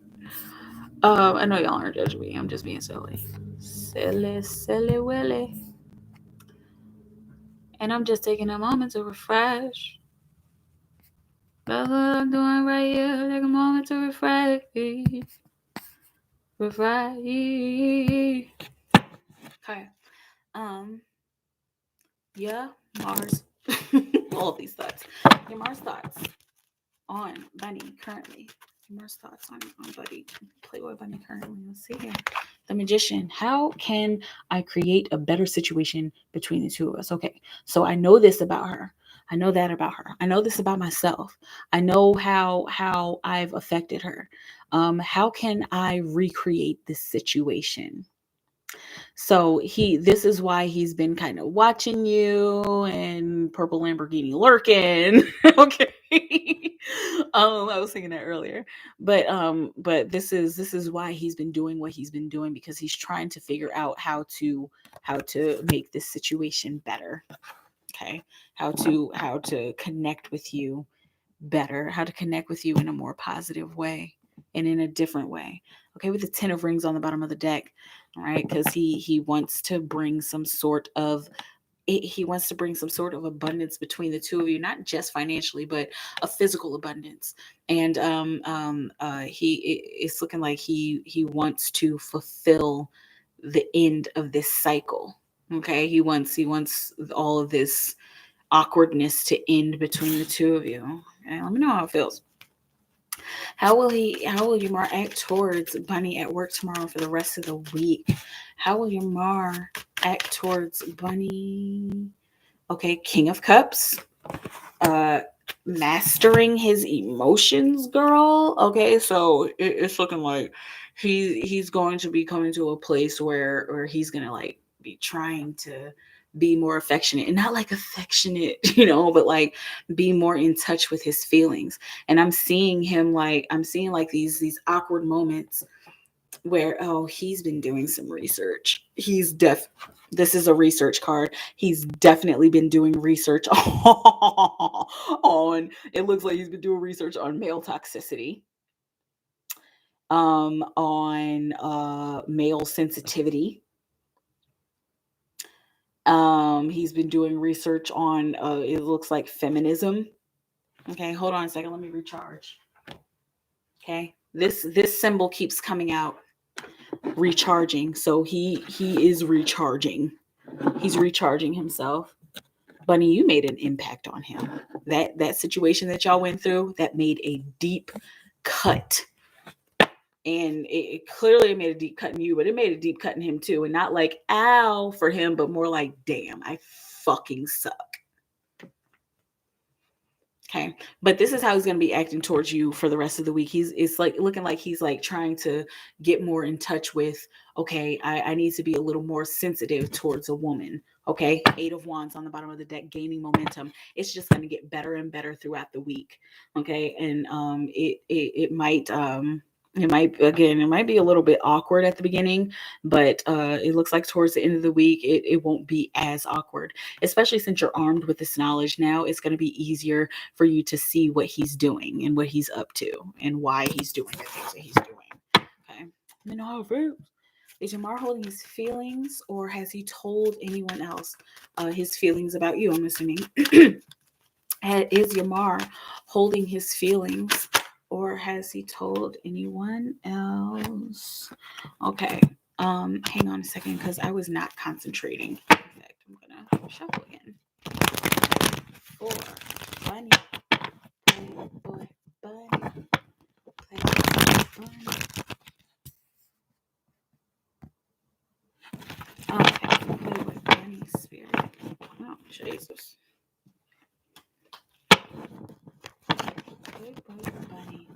S1: I know y'all aren't judging me. I'm just being silly. Silly willy. And I'm just taking a moment to refresh. That's what I'm doing right here. Take a moment to refresh. Refresh. Okay. Yeah, Mars. All of these thoughts. Your Mars thoughts on Bunny currently. Your Mars thoughts on Bunny. Playboy Bunny currently. Let's see here. The Magician. How can I create a better situation between the two of us? Okay, so I know this about her. I know that about her. I know this about myself. I know how I've affected her. How can I recreate this situation? So this is why he's been kind of watching you and purple Lamborghini lurking. Okay. I was thinking that earlier. But this is why he's been doing what he's been doing, because he's trying to figure out how to make this situation better. Okay. How to connect with you better, how to connect with you in a more positive way and in a different way. Okay, with the 10 of rings on the bottom of the deck, all right, because he wants to bring some sort of abundance between the two of you, not just financially, but a physical abundance. And it's looking like he wants to fulfill the end of this cycle. Okay, he wants all of this awkwardness to end between the two of you. Okay, let me know how it feels. How will your Mar act towards Bunny at work tomorrow for the rest of the week? How will your Mar act towards Bunny? Okay, King of Cups. Mastering his emotions, girl. Okay, so it's looking like he's going to be coming to a place where he's gonna like be trying to be more affectionate, and not like affectionate, but like be more in touch with his feelings. And I'm seeing these awkward moments where, oh, he's been doing some research. This is a research card. He's definitely been doing research on, it looks like he's been doing research on male toxicity, on male sensitivity. He's been doing research on it looks like feminism. Okay, hold on a second, let me recharge. Okay, this symbol keeps coming out. Recharging. So he is recharging. He's recharging himself. Bunny, you made an impact on him. That situation that y'all went through, that made a deep cut. And it clearly made a deep cut in you, but it made a deep cut in him too. And not like ow for him, but more like, damn, I fucking suck. Okay. But this is how he's going to be acting towards you for the rest of the week. It's like looking like he's like trying to get more in touch with, okay, I need to be a little more sensitive towards a woman. Okay. 8 of Wands on the bottom of the deck, gaining momentum. It's just going to get better and better throughout the week. Okay. And it might be a little bit awkward at the beginning, but it looks like towards the end of the week, it won't be as awkward, especially since you're armed with this knowledge now. It's going to be easier for you to see what he's doing and what he's up to and why he's doing the things that he's doing. Okay. Let me know how it feels. Is Jamar holding his feelings, or has he told anyone else his feelings about you? I'm assuming. Is Yamar holding his feelings, or has he told anyone else? Okay. Hang on a second, because I was not concentrating. In fact, I'm gonna shuffle again. For bunny, playboy bunny, playboy bunny. Okay, playboy bunny spirit. Oh, Jesus. Playboy bunny.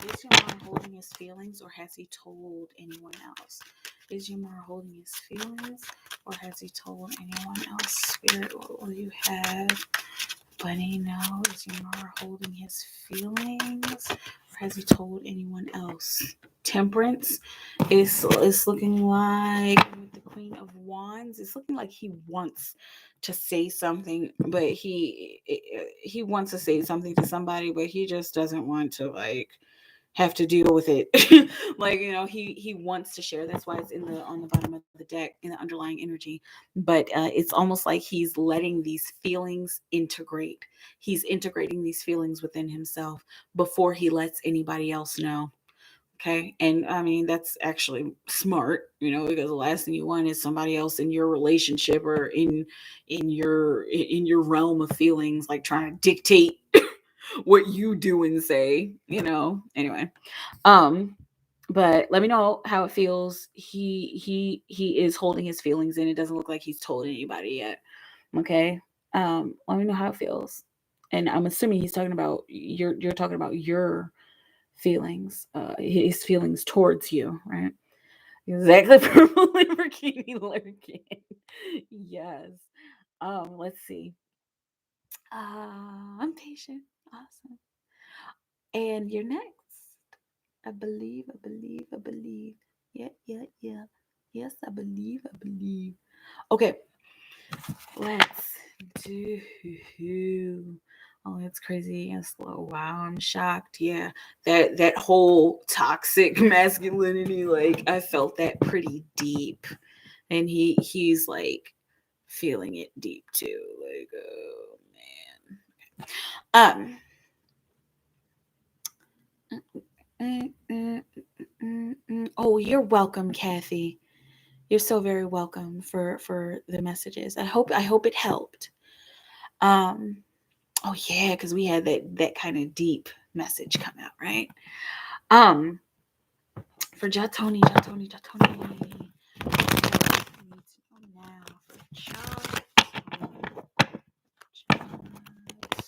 S1: Is Yamar holding his feelings, or has he told anyone else? Is Yamar holding his feelings, or has he told anyone else? Spirit, what will you have? Bunny, no. Is Yamar holding his feelings, or has he told anyone else? Temperance is looking like, with the Queen of Wands, it's looking like he wants to say something, but he wants to say something to somebody, but he just doesn't want to have to deal with it. Like, he wants to share. That's why it's on the bottom of the deck in the underlying energy. But it's almost like he's letting these feelings integrate. He's integrating these feelings within himself before he lets anybody else know. Okay. And I mean, that's actually smart, because the last thing you want is somebody else in your relationship or in your realm of feelings, like trying to dictate what you do and say, Anyway, but let me know how it feels. He is holding his feelings, and it doesn't look like he's told anybody yet. Okay. Let me know how it feels. And I'm assuming he's talking about you're talking about your feelings, his feelings towards you, right? Exactly. Purple Lamborghini lurking. Yes. Let's see. I'm patient. Awesome. And you're next. I believe, I believe, I believe. Yeah, yeah, yeah. Yes, I believe, I believe. Okay, let's do. Oh, it's crazy and slow. Wow, I'm shocked. Yeah, that whole toxic masculinity, like I felt that pretty deep, and he's like feeling it deep too. Like, oh man. Oh, you're welcome, Kathy. You're so very welcome for the messages. I hope it helped. Um, oh yeah, because we had that kind of deep message come out, right? Um, for Jatoni, Jatoni, Jatoni. Now for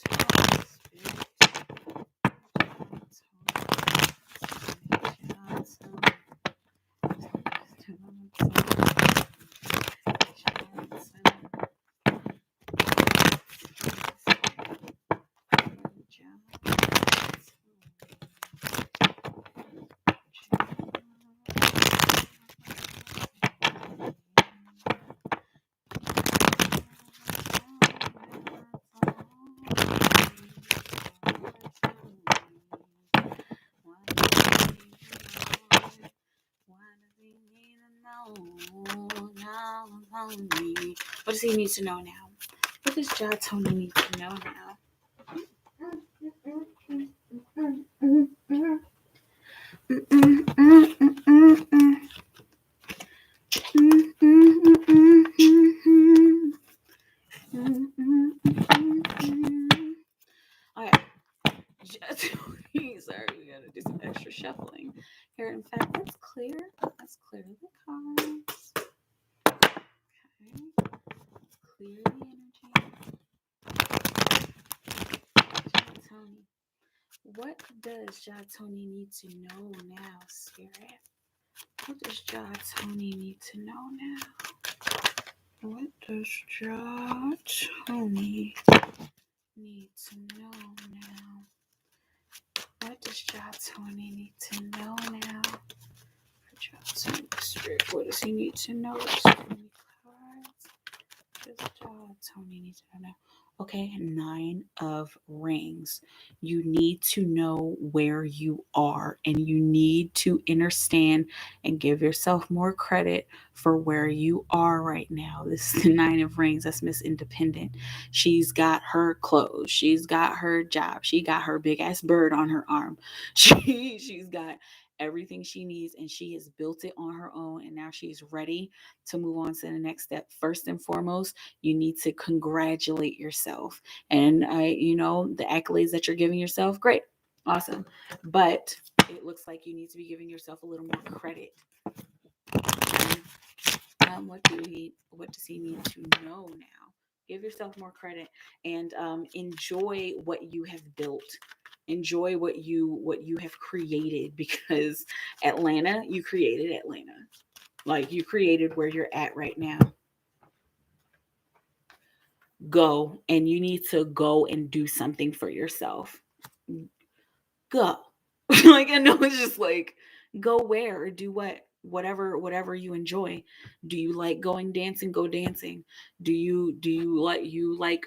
S1: what does he need to know now? What does Jatoni need to know now? All right. Sorry, we gotta do some extra shuffling here. In fact, let's clear the cards. Okay, let's clear the energy. Jatoni, what does Jatoni need to know now, Spirit? What does Jatoni need to know now? What does Jatoni need to know now? What does Jatoni need to know now? Spirit, what does he need to know? There's so many cards. What does Tony need to know now? Okay, 9 of Rings. You need to know where you are, and you need to understand and give yourself more credit for where you are right now. This is the 9 of Rings. That's Miss Independent. She's got her clothes. She's got her job. She got her big ass bird on her arm. She's got everything she needs, and she has built it on her own, and now she's ready to move on to the next step. First and foremost, you need to congratulate yourself. And the accolades that you're giving yourself, great, awesome. But it looks like you need to be giving yourself a little more credit. What do you need? What does he need to know now? Give yourself more credit, and enjoy what you have built. Enjoy what you have created, because Atlanta, you created Atlanta. Like, you created where you're at right now. Go, and you need to go and do something for yourself. Go. Like, I know it's just like, go where or do what? Whatever you enjoy. Do you like going dancing? Go dancing. Do you like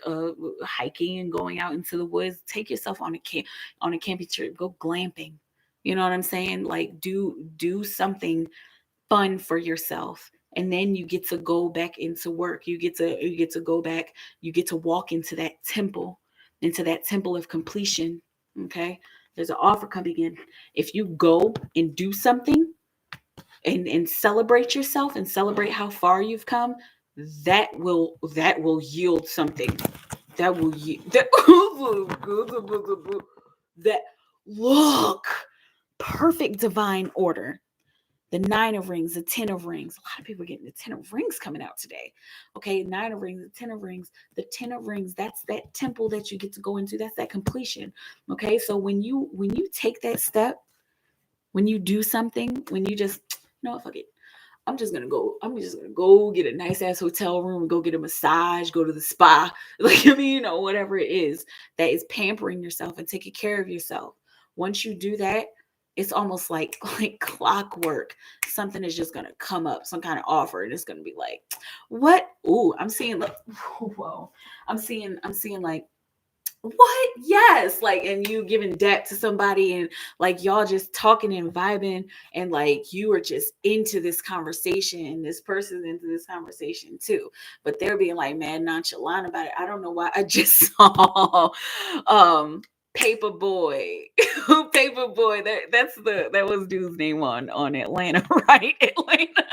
S1: hiking and going out into the woods? Take yourself on a camping trip. Go glamping. You know what I'm saying? Like, do something fun for yourself, and then you get to go back into work. You get to go back. You get to walk into that temple of completion. Okay, there's an offer coming in. If you go and do something, and celebrate yourself and celebrate how far you've come, that will yield something. That will that, that look, perfect divine order. The 9 of Rings, the 10 of Rings. A lot of people are getting the 10 of Rings coming out today. Okay, 9 of Rings, the 10 of Rings. The 10 of Rings, that's that temple that you get to go into. That's that completion. Okay, so when you take that step, when you do something, when you just, fuck it. I'm just gonna go get a nice ass hotel room, go get a massage, go to the spa. Like, whatever it is that is pampering yourself and taking care of yourself. Once you do that, it's almost like like clockwork. Something is just gonna come up, some kind of offer, and it's gonna be like, what? Ooh, I'm seeing like, whoa. I'm seeing like, what? Yes. Like, and you giving debt to somebody, and like, y'all just talking and vibing, and like, you are just into this conversation, and this person's into this conversation too, but they're being like mad nonchalant about it. I don't know why. I just saw Paper Boy. Paper Boy. That was dude's name on Atlanta. Right, Atlanta.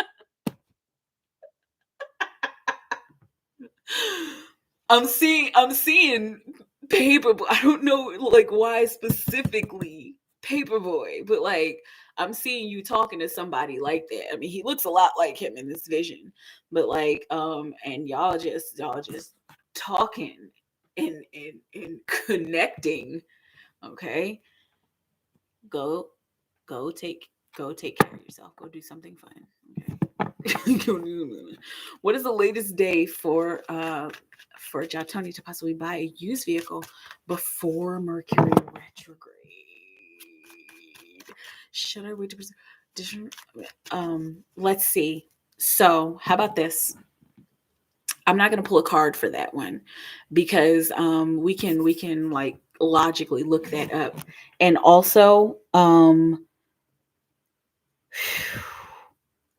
S1: I'm seeing Paperboy. I don't know like why specifically Paperboy, but like, I'm seeing you talking to somebody like that. I mean, he looks a lot like him in this vision, but like, and y'all just talking and connecting. Okay, go go take care of yourself. Go do something fun. Okay. What is the latest day for Jatoni to possibly buy a used vehicle before Mercury retrograde? Should I wait to let's see. So how about this? I'm not gonna pull a card for that one, because we can like logically look that up. And also,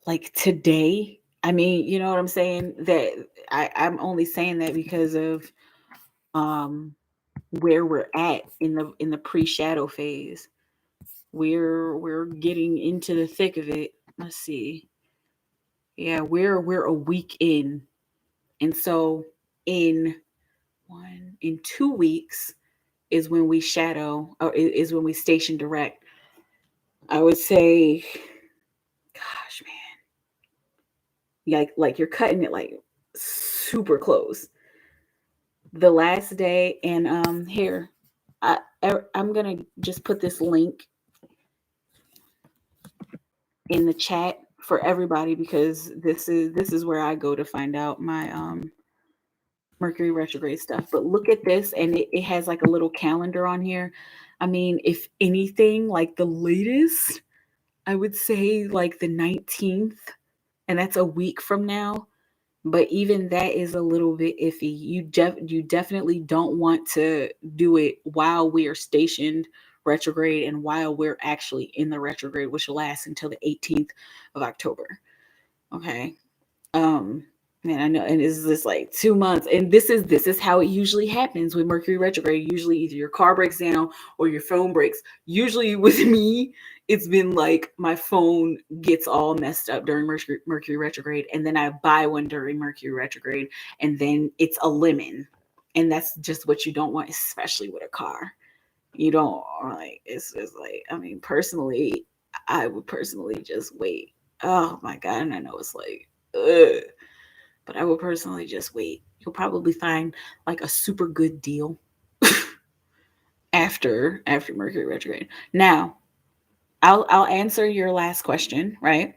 S1: like today, I mean, you know what I'm saying? That I'm only saying that because of um where we're at in the pre-shadow phase. We're getting into the thick of it. Let's see. Yeah, we're a week in. And so in 2 weeks is when we shadow, or is when we station direct. I would say, gosh, man. Like you're cutting it like super close. The last day, and here, I'm gonna just put this link in the chat for everybody, because this is where I go to find out my Mercury retrograde stuff. But look at this, and it has like a little calendar on here. I mean, if anything, like the latest, I would say like the 19th, and that's a week from now. But even that is a little bit iffy. You definitely don't want to do it while we are stationed retrograde and while we're actually in the retrograde, which will last until the 18th of October. Okay. Um, Man, I know, and it's just like 2 months, and this is how it usually happens with Mercury retrograde. Usually, either your car breaks down or your phone breaks. Usually, with me, it's been like my phone gets all messed up during Mercury retrograde, and then I buy one during Mercury retrograde, and then it's a lemon, and that's just what you don't want, especially with a car. You don't like. It's just like, I mean, personally, I would personally just wait. Oh my god, and I know it's like, ugh, but I would personally just wait. You'll probably find like a super good deal after Mercury retrograde. Now, I'll answer your last question, right?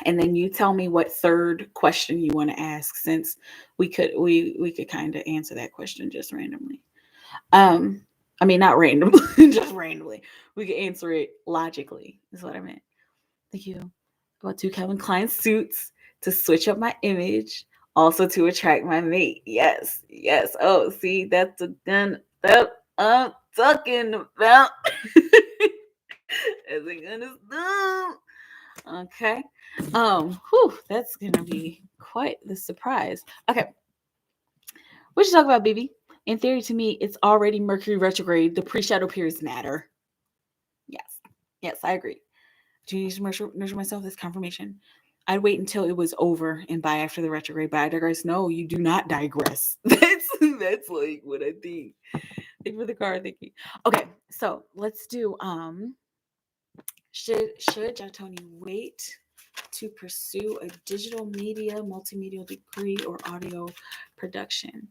S1: And then you tell me what third question you want to ask, since we could kind of answer that question just randomly. Um, I mean, not randomly, just randomly. We could answer it logically. Is what I meant. Thank you. About two Calvin Klein suits to switch up my image, also to attract my mate. Yes, yes. Oh, see, that's the done that I'm talking about. As I'm gonna do. Okay. That's gonna be quite the surprise. Okay, what you talk about, baby? In theory, to me, it's already Mercury retrograde. The pre-shadow periods matter. Yes, yes, I agree. Do you need to nurture myself? That's confirmation. I'd wait until it was over and buy after the retrograde. But I digress. No, you do not digress. That's like what I think. Thank you for the card. Thank you. Okay, so let's do should Jatoni wait to pursue a digital media, multimedia degree or audio production?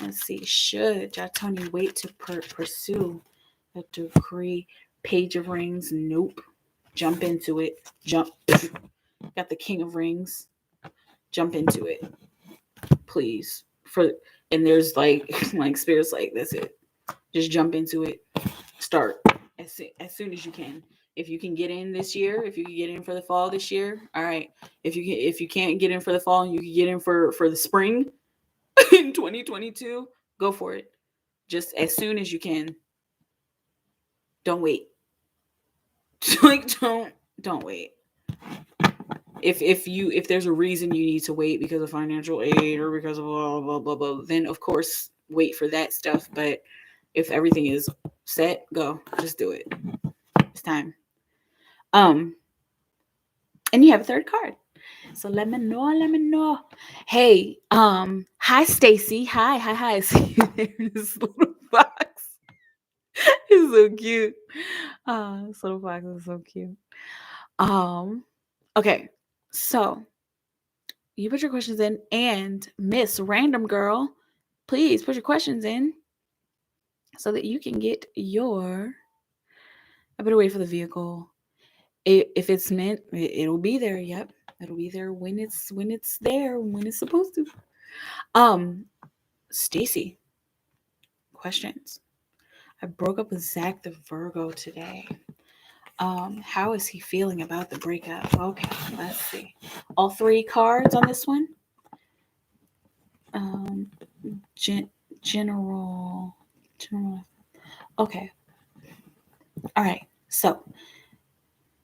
S1: Let's see. Should Jatoni wait to pursue a degree? Page of Rings. Nope. Jump into it. Jump. Got the King of Rings. Jump into it, please. And there's like like spirits like, that's it. Just jump into it. Start as soon as you can. If you can get in this year, if you can get in for the fall this year, all right. If you can't get in for the fall, you can get in for the spring in 2022. Go for it. Just as soon as you can. Don't wait. Like don't wait. If there's a reason you need to wait because of financial aid or because of blah blah blah blah, then of course wait for that stuff. But if everything is set, go. Just do it. It's time. Um, and you have a third card. So let me know. Hey, hi Stacy. Hi. See, this little fox is so cute. This little fox is so cute. Okay, so you put your questions in, and Miss Random Girl, please put your questions in so that you can get your. I better wait for the vehicle. If it's meant, it'll be there. Yep, it'll be there when it's there, when it's supposed to. Stacy, questions. I broke up with Zach the Virgo today. How is he feeling about the breakup? Okay, let's see. All three cards on this one. General. Okay. All right. So,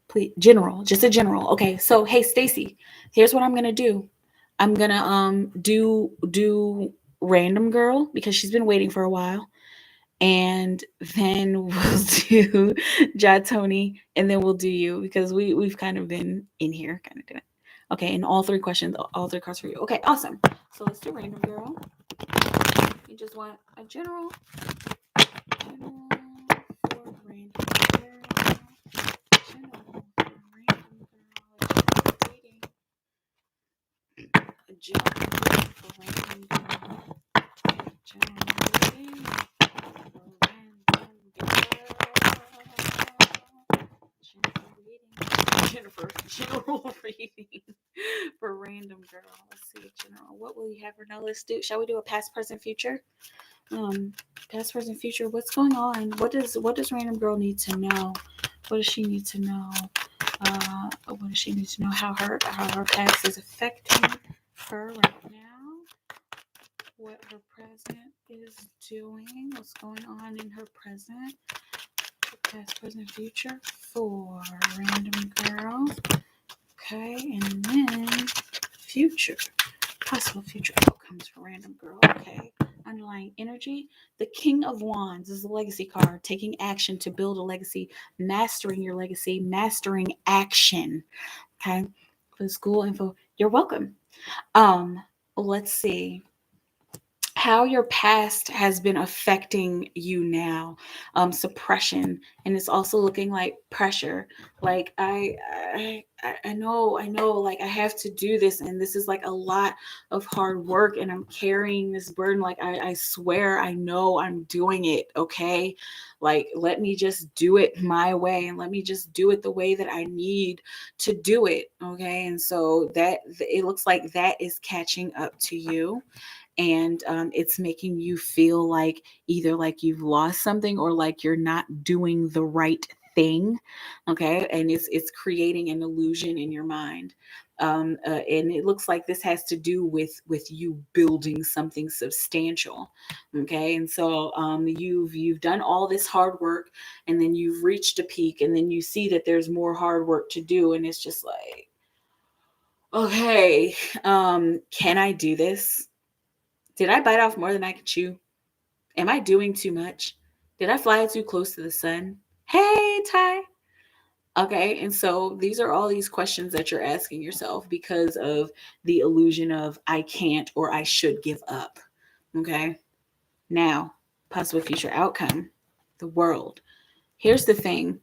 S1: please, just a general. Okay. So, hey, Stacy, here's what I'm gonna do. I'm gonna do Random Girl because she's been waiting for a while, and then we'll do Tony, and then we'll do you because we've kind of been in here, kind of doing. Okay, and all three questions, all three cards for you. Okay, awesome. So let's do Random Girl. You just want a general for Random Girl. General for Random Girl. Waiting. A general for Random Girl. General waiting for Random Girl. General reading for Random Girl. Let's see, general. What will you have her know? Shall we do a past, present, future? Past, present, future. What's going on? What does Random Girl need to know? What does she need to know? What does she need to know? How her past is affecting her right now, what her present is doing, what's going on in her present, past, present, future for random girl. Okay, and then future, possible future outcomes for random girl. Okay, underlying energy. The King of Wands is the legacy card, taking action to build a legacy, mastering your legacy, mastering action. Okay, for the school info, you're welcome. Let's see how your past has been affecting you now. Suppression, and it's also looking like pressure. Like I know, like I have to do this, and this is like a lot of hard work, and I'm carrying this burden. Like I swear I know I'm doing it. Okay, like let me just do it my way, and let me just do it the way that I need to do it. Okay, and so that it looks like that is catching up to you, and it's making you feel like either like you've lost something or like you're not doing the right thing. Okay, and it's creating an illusion in your mind. And it looks like this has to do with you building something substantial. Okay, and so you've done all this hard work, and then you've reached a peak, and then you see that there's more hard work to do, and it's just like, okay, can I do this? Did I bite off more than I could chew? Am I doing too much? Did I fly too close to the sun? Hey, Ty. Okay, and so these are all these questions that you're asking yourself because of the illusion of I can't or I should give up. Okay, now, possible future outcome, the world. Here's the thing.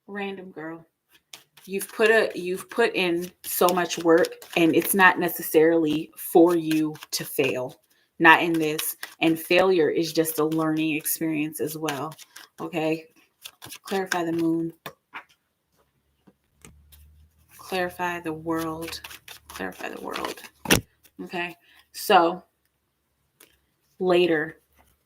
S1: Random girl. You've put in so much work, and it's not necessarily for you to fail. Not in this. And failure is just a learning experience as well. Okay? Clarify the moon. Clarify the world. Clarify the world. Okay? So, later,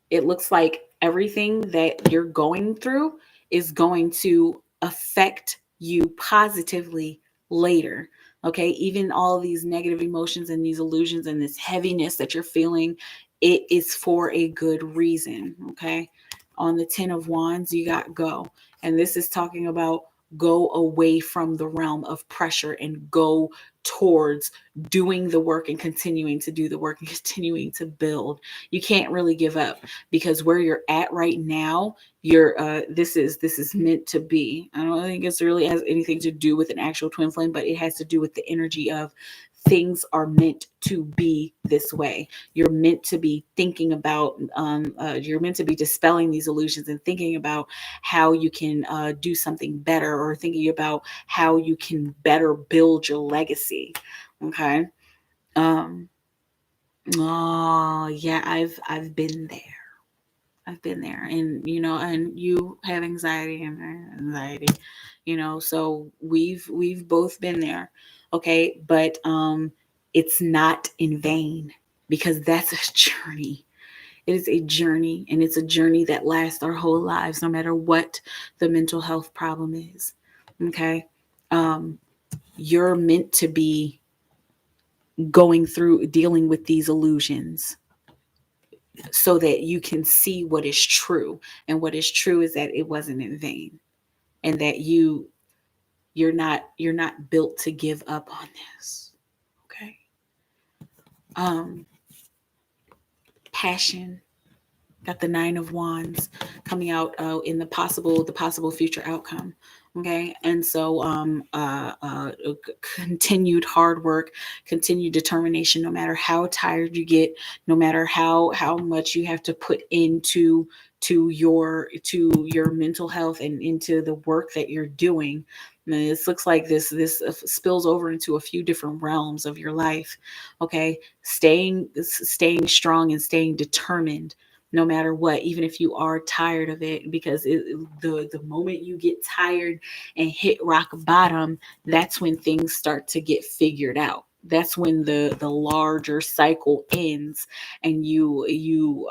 S1: it looks like everything that you're going through is going to affect you positively later. Okay, even all of these negative emotions and these illusions and this heaviness that you're feeling, it is for a good reason. Okay, on the 10 of Wands, you got go, and this is talking about go away from the realm of pressure and go towards doing the work and continuing to do the work and continuing to build. You can't really give up, because where you're at right now, you're this is meant to be. I don't think it's really has anything to do with an actual twin flame, but it has to do with the energy of things are meant to be this way. You're meant to be thinking about you're meant to be dispelling these illusions and thinking about how you can do something better, or thinking about how you can better build your legacy. Okay. um oh yeah, I've been there. I've been there, and and you have anxiety and anxiety, so we've both been there. Okay, but it's not in vain, because that's a journey. It is a journey, and it's a journey that lasts our whole lives, no matter what the mental health problem is. Okay, um, you're meant to be going through dealing with these illusions so that you can see what is true. And what is true is that it wasn't in vain, and that you're not built to give up on this. Okay. um Passion. Got the 9 of Wands coming out in the possible future outcome. Okay, and so continued hard work, continued determination, no matter how tired you get, no matter how much you have to put into your mental health and into the work that you're doing. And this looks like this spills over into a few different realms of your life. Okay, staying strong and staying determined no matter what, even if you are tired of it, because the moment you get tired and hit rock bottom, that's when things start to get figured out. That's when the larger cycle ends, and you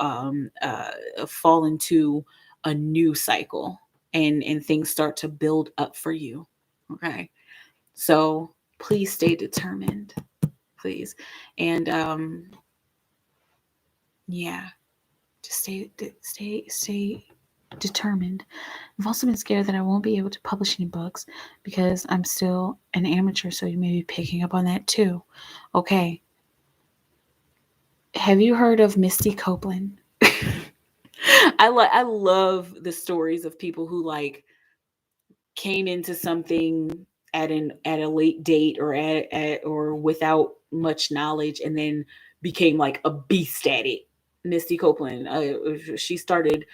S1: fall into a new cycle. and things start to build up for you. Okay. So please stay determined, please. And yeah, just stay determined. I've also been scared that I won't be able to publish any books because I'm still an amateur, so you may be picking up on that too. Okay. Have you heard of Misty Copeland? I love the stories of people who like came into something at a late date or at or without much knowledge and then became like a beast at it. Misty Copeland, she started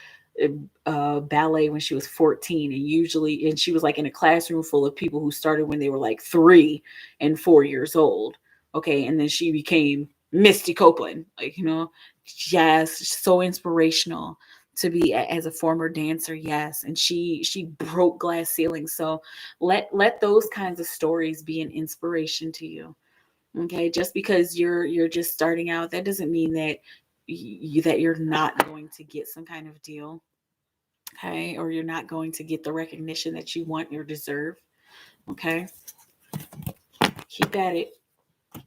S1: ballet when she was 14, and she was like in a classroom full of people who started when they were like 3 and 4 years old. Okay, and then she became Misty Copeland, like, yes, so inspirational to be as a former dancer. Yes, and she broke glass ceilings. So let those kinds of stories be an inspiration to you. Okay, just because you're just starting out, that doesn't mean that that you're not going to get some kind of deal. Okay, or you're not going to get the recognition that you want or deserve. Okay, keep at it.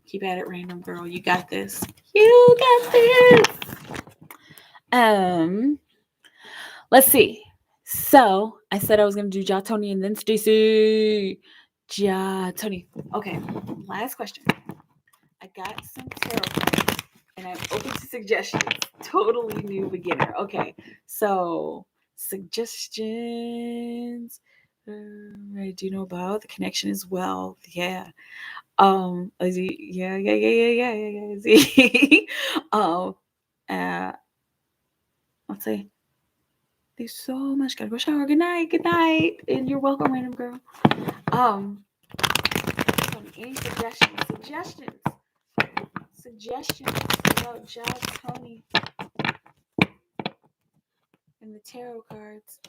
S1: Keep at it, random girl. You got this. You got this. Let's see. So I said I was gonna do Ja Tony and then Stacy. Ja Tony. Okay. Last question. I got some tarot cards and I'm open to suggestions. Totally new beginner. Okay. So suggestions. I do know about the connection as well. Yeah. Is he, yeah. Is he? Uh, let's see. There's so much. Gotta go shower. Good night. Good night. And you're welcome, random girl. Um, any suggestions? Suggestions about Josh Tony and the tarot cards.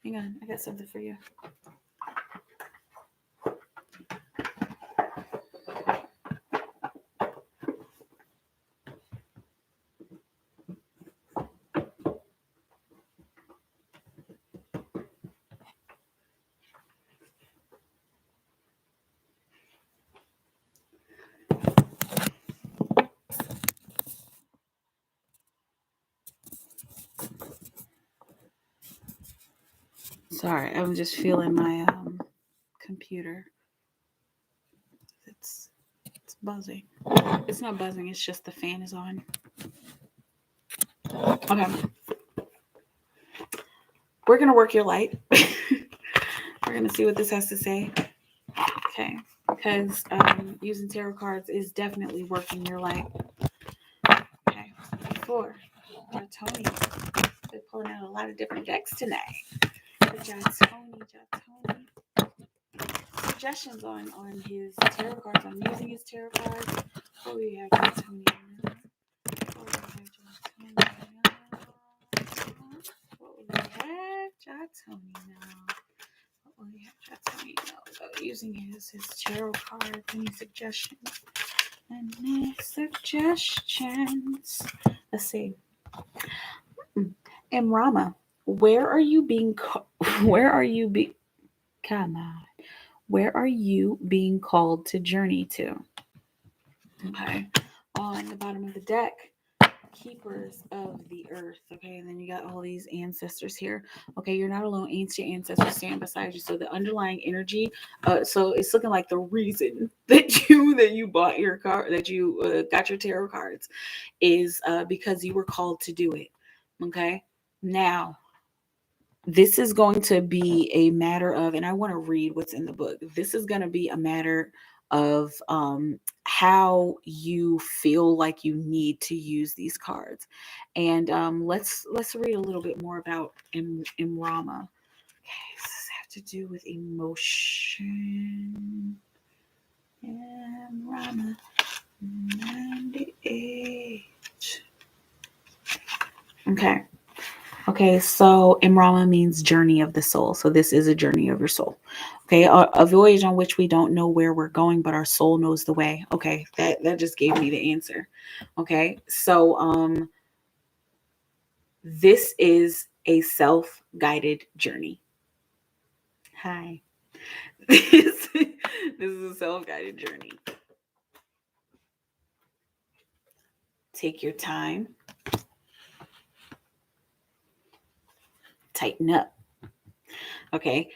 S1: Hang on, I got something for you. Sorry, I'm just feeling my computer. It's buzzing. It's not buzzing. It's just the fan is on. Okay, we're gonna work your light. We're gonna see what this has to say. Okay, because using tarot cards is definitely working your light. Okay, 4. Tony. They're pulling out a lot of different decks tonight. Tony. Suggestions on his tarot cards. I'm using his tarot cards. Oh, we have Tony now. What will we have Tony now? Using his tarot cards. Any suggestions? Let's see. Rama, where are you being called to journey to? Okay. On the bottom of the deck, keepers of the earth. Okay, and then you got all these ancestors here. Okay, you're not alone. Ancient ancestors stand beside you. So the underlying energy, so it's looking like the reason that you bought your card, that you got your tarot cards, is because you were called to do it. Okay, now this is going to be a matter of, and I want to read what's in the book. This is going to be a matter of how you feel like you need to use these cards. And let's read a little bit more about Rama. Okay, does this have to do with emotion? Rama 98. Okay, so Imrama means journey of the soul. So this is a journey of your soul. Okay, a voyage on which we don't know where we're going, but our soul knows the way. Okay, that just gave me the answer. Okay, so this is a self-guided journey. Hi. This is a self-guided journey. Take your time. Tighten up. Okay.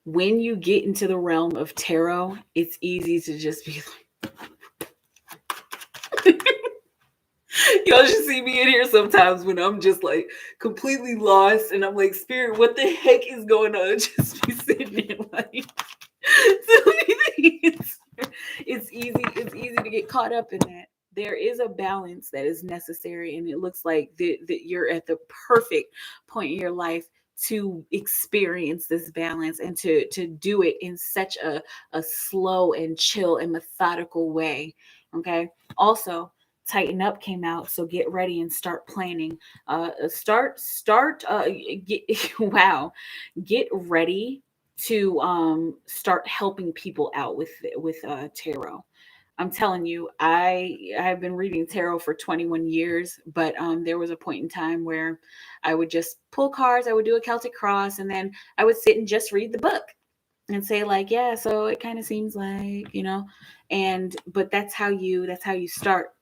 S1: When you get into the realm of tarot, it's easy to just be like, y'all should see me in here sometimes when I'm just like completely lost and I'm like, Spirit, what the heck is going on? Just be sitting there like, so it's easy to get caught up in that. There is a balance that is necessary, and it looks like that you're at the perfect point in your life to experience this balance and to do it in such a slow and chill and methodical way. Okay. Also, tighten up came out, so get ready and start planning. Get wow, get ready to start helping people out with tarot. I'm telling you, I've been reading tarot for 21 years, but there was a point in time where I would just pull cards, I would do a Celtic cross, and then I would sit and just read the book and say like, yeah, so it kind of seems like, but that's how you start.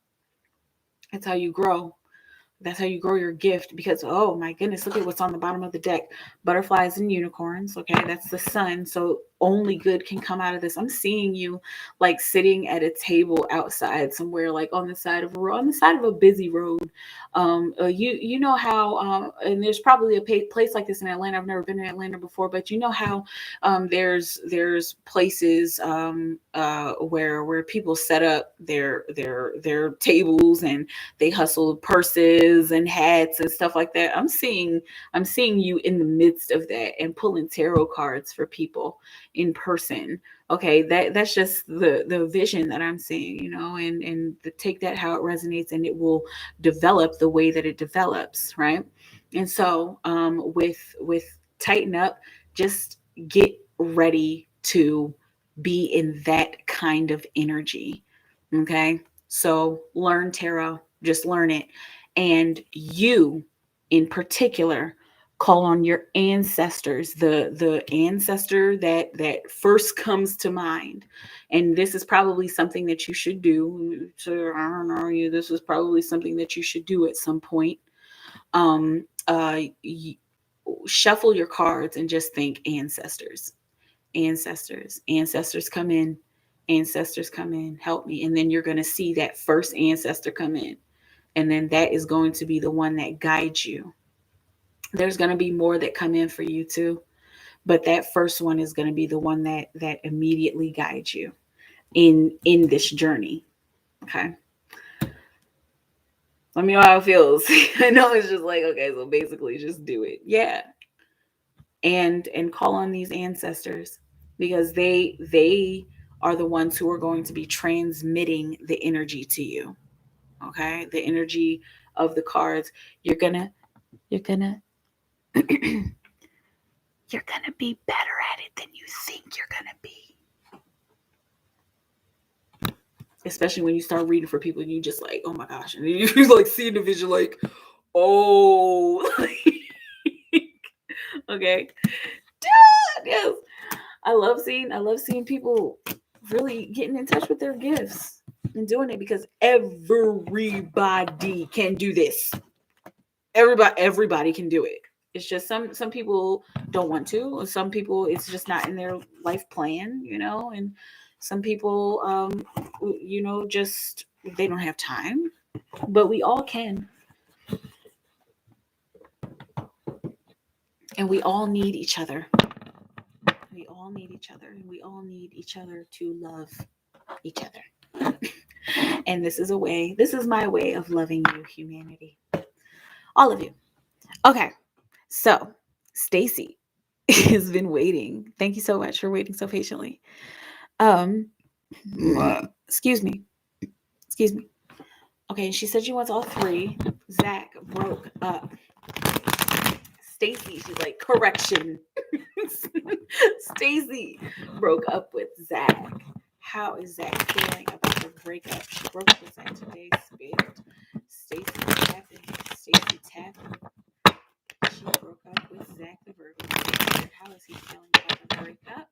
S1: That's how you grow. That's how you grow your gift, because, oh my goodness, look at what's on the bottom of the deck. Butterflies and unicorns. Okay. That's the sun. So only good can come out of this. I'm seeing you like sitting at a table outside somewhere, like on the side of a busy road. You know how, and there's probably a place like this in Atlanta. I've never been in Atlanta before, but you know how, there's places, where people set up their tables and they hustle purses and hats and stuff like that. I'm seeing you in the midst of that and pulling tarot cards for people in person. Okay, that's just the vision that I'm seeing, and take that how it resonates, and it will develop the way that it develops, right? And so with tighten up, just get ready to be in that kind of energy. Okay, so learn tarot, just learn it. And you in particular, call on your ancestors, the ancestor that first comes to mind. And this is probably something that you should do. So I don't know, this is probably something that you should do at some point. um Shuffle your cards and just think ancestors, ancestors come in, ancestors come in, help me. And then you're going to see that first ancestor come in, and then that is going to be the one that guides you. There's going to be more that come in for you too, but that first one is going to be the one that immediately guides you in this journey. Okay, let me know how it feels. I know it's just like, okay, so basically just do it. Yeah. And call on these ancestors, because they are the ones who are going to be transmitting the energy to you. Okay, the energy of the cards. You're gonna you're gonna be better at it than you think you're gonna be, especially when you start reading for people and you just like, oh my gosh, and you like see the vision like, oh. Okay. Yes, I love seeing people really getting in touch with their gifts and doing it, because everybody can do this. Everybody can do it. It's just some people don't want to. Some people, it's just not in their life plan, and some people, just they don't have time. But we all can, and we all need each other. We all need each other, and we all need each other to love each other. And this is my way of loving you, humanity. All of you. Okay. So, Stacy has been waiting. Thank you so much for waiting so patiently. Excuse me. Okay, she said she wants all three. Zach broke up. Stacy, she's like, correction. Stacy broke up with Zach. How is Zach feeling about the breakup? She broke up with Zach today. Stacy, what happened? Stacy Tappan. She broke up with Zach the Virgo. How is he feeling about the breakup?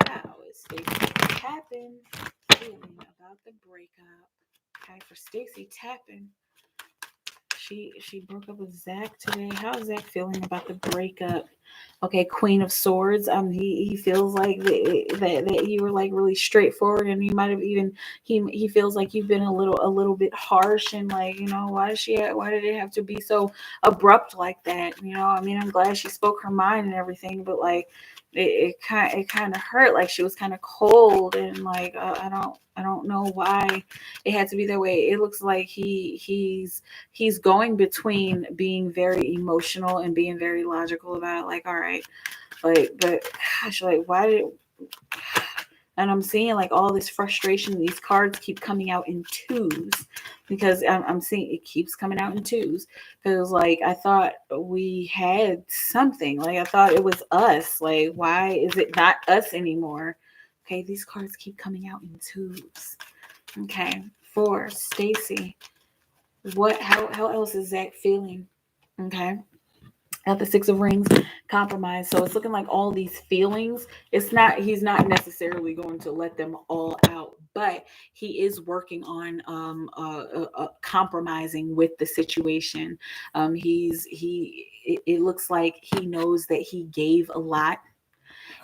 S1: How is Stacy Tappan feeling about the breakup? Okay, for Stacy Tappan, she broke up with Zach today. How is Zach feeling about the breakup? Okay, Queen of Swords. He feels like that you were like really straightforward, and he might have even he feels like you've been a little bit harsh, and like, you know, why did it have to be so abrupt like that? You know, I mean, I'm glad she spoke her mind and everything, but like it kind of hurt. Like she was kind of cold, and like I don't know why it had to be that way. It looks like he's going between being very emotional and being very logical about it. Like, all right, like, but gosh, like, why did? And I'm seeing like all this frustration. These cards keep coming out in twos because I'm seeing it keeps coming out in twos. Because like I thought we had something. Like I thought it was us. Like why is it not us anymore? Okay, these cards keep coming out in twos. Okay, for Stacy, how else is Zach feeling? Okay. At the Six of Rings, compromise. So it's looking like all these feelings, he's not necessarily going to let them all out, but he is working on compromising with the situation. It looks like he knows that he gave a lot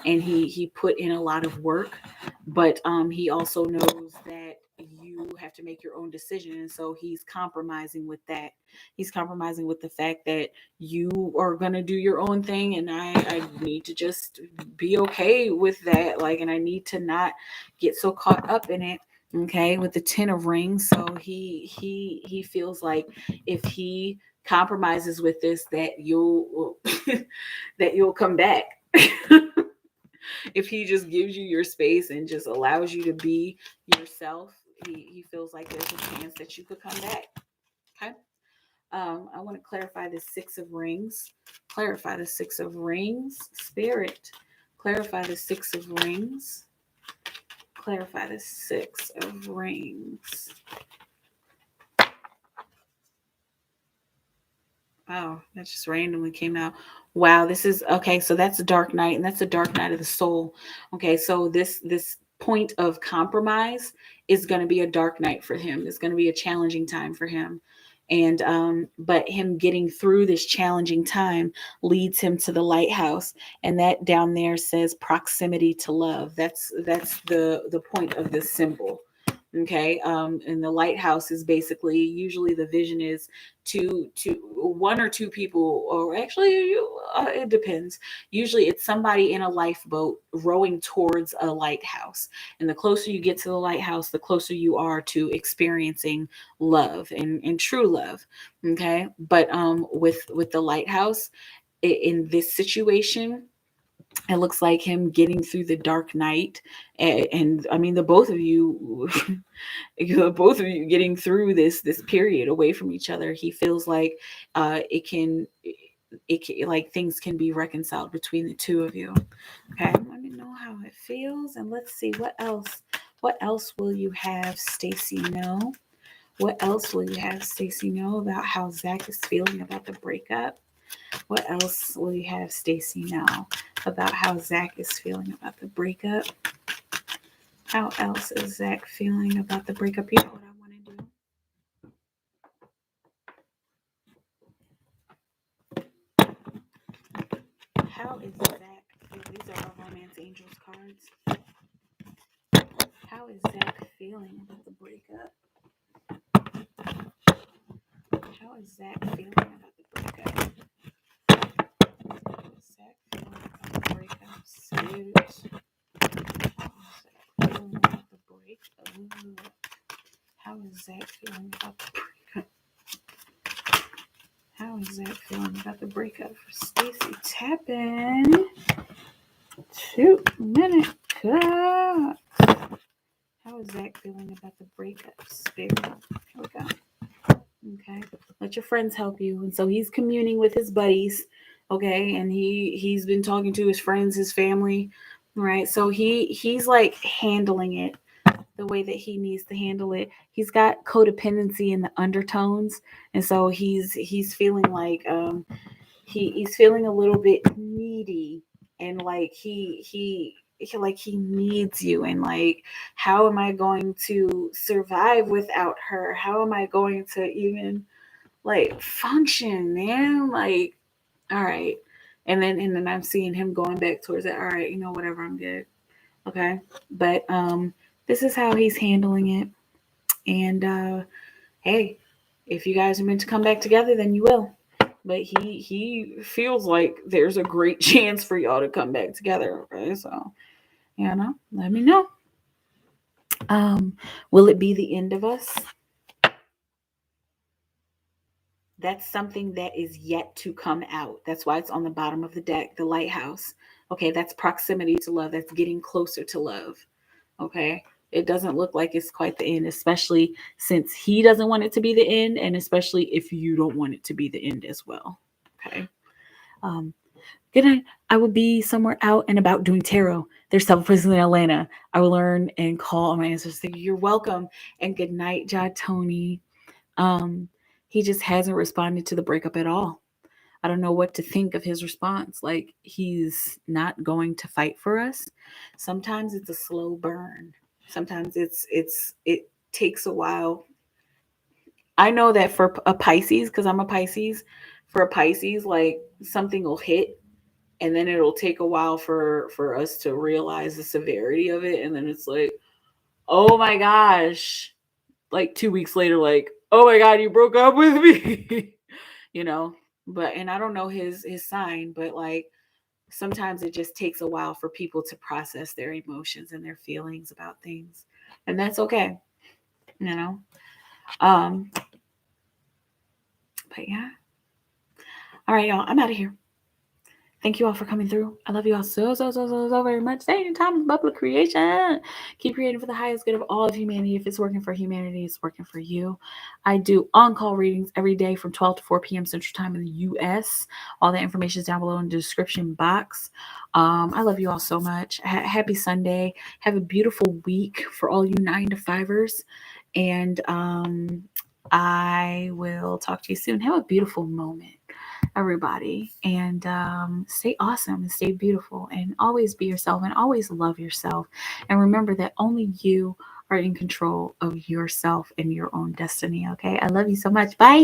S1: and he put in a lot of work, but he also knows that you have to make your own decision, and so he's compromising with that. He's compromising with the fact that you are going to do your own thing, and I need to just be okay with that, like, and I need to not get so caught up in it. Okay, with the Ten of Rings, so he feels like if he compromises with this, that you'll that you'll come back. If he just gives you your space and just allows you to be yourself, he feels like there's a chance that you could come back. Okay. I want to clarify the Six of Rings. Clarify the Six of Rings. Spirit. Clarify the Six of Rings. Clarify the Six of Rings. Wow, that just randomly came out. Wow, this is okay. So that's a dark night, and that's a dark night of the soul. Okay, so this point of compromise is going to be a dark night for him. It's going to be a challenging time for him, and but him getting through this challenging time leads him to the lighthouse, and that down there says proximity to love. That's the point of this symbol. Okay, and the lighthouse is basically, usually the vision is to one or two people, or actually it depends. Usually it's somebody in a lifeboat rowing towards a lighthouse, and the closer you get to the lighthouse, the closer you are to experiencing love and true love. Okay, but with the lighthouse, in this situation, it looks like him getting through the dark night, and I mean the both of you both of you getting through this period away from each other. He feels like it can, like, things can be reconciled between the two of you. Okay, let me know how it feels, and let's see what else will you have Stacy know. What else will you have Stacy know about how Zach is feeling about the breakup? What else will you have Stacy know about how Zach is feeling about the breakup? How else is Zach feeling about the breakup? You know what I want to do? How is Zach? These are our Romance Angels cards. How is Zach feeling about the breakup? How is Zach feeling about the breakup? How is Zach feeling about the breakup? How is Zach feeling about the breakup? How is Zach feeling about the breakup for Stacy Tappan? 2-minute cut. How is Zach feeling about the breakup, Spirit? Here we go. Okay. Let your friends help you. And so he's communing with his buddies. Okay. And he's been talking to his friends, his family. Right. So he's like handling it. the way that he needs to handle it. He's got codependency in the undertones, and so he's feeling like he's feeling a little bit needy, and like he needs you, and like, how am I going to survive without her? How am I going to even like function, man? Like, all right. And then I'm seeing him going back towards it. All right, whatever, I'm good. Okay. But this is how he's handling it. And hey, if you guys are meant to come back together, then you will. But he feels like there's a great chance for y'all to come back together. Okay, so let me know. Will it be the end of us? That's something that is yet to come out. That's why it's on the bottom of the deck, the lighthouse. Okay, that's proximity to love. That's getting closer to love. Okay, it doesn't look like it's quite the end, especially since he doesn't want it to be the end, and especially if you don't want it to be the end as well. Okay. Um, Good night. I will be somewhere out and about doing tarot. There's several places in Atlanta. I will learn and call on my ancestors. You're welcome. And good night, Jod Tony. He just hasn't responded to the breakup at all. I don't know what to think of his response. Like, he's not going to fight for us. Sometimes it's a slow burn. Sometimes it takes a while. I know that for a Pisces, because I'm a Pisces, for a Pisces, like, something will hit, and then it'll take a while for us to realize the severity of it, and then it's like, oh my gosh, like 2 weeks later, like, oh my god, you broke up with me. you know but, and I don't know his sign, but like, sometimes it just takes a while for people to process their emotions and their feelings about things, and that's okay. you know um but yeah, all right, y'all, I'm out of here. Thank you all for coming through. I love you all so very much. Stay in time is public creation. Keep creating for the highest good of all of humanity. If it's working for humanity, it's working for you. I do on-call readings every day from 12 to 4 p.m. Central Time in the U.S. All the information is down below in the description box. I love you all so much. Happy Sunday. Have a beautiful week for all you 9-to-5ers. And I will talk to you soon. Have a beautiful moment, everybody, and stay awesome and stay beautiful, and always be yourself, and always love yourself, and remember that only you are in control of yourself and your own destiny. Okay, I love you so much. Bye.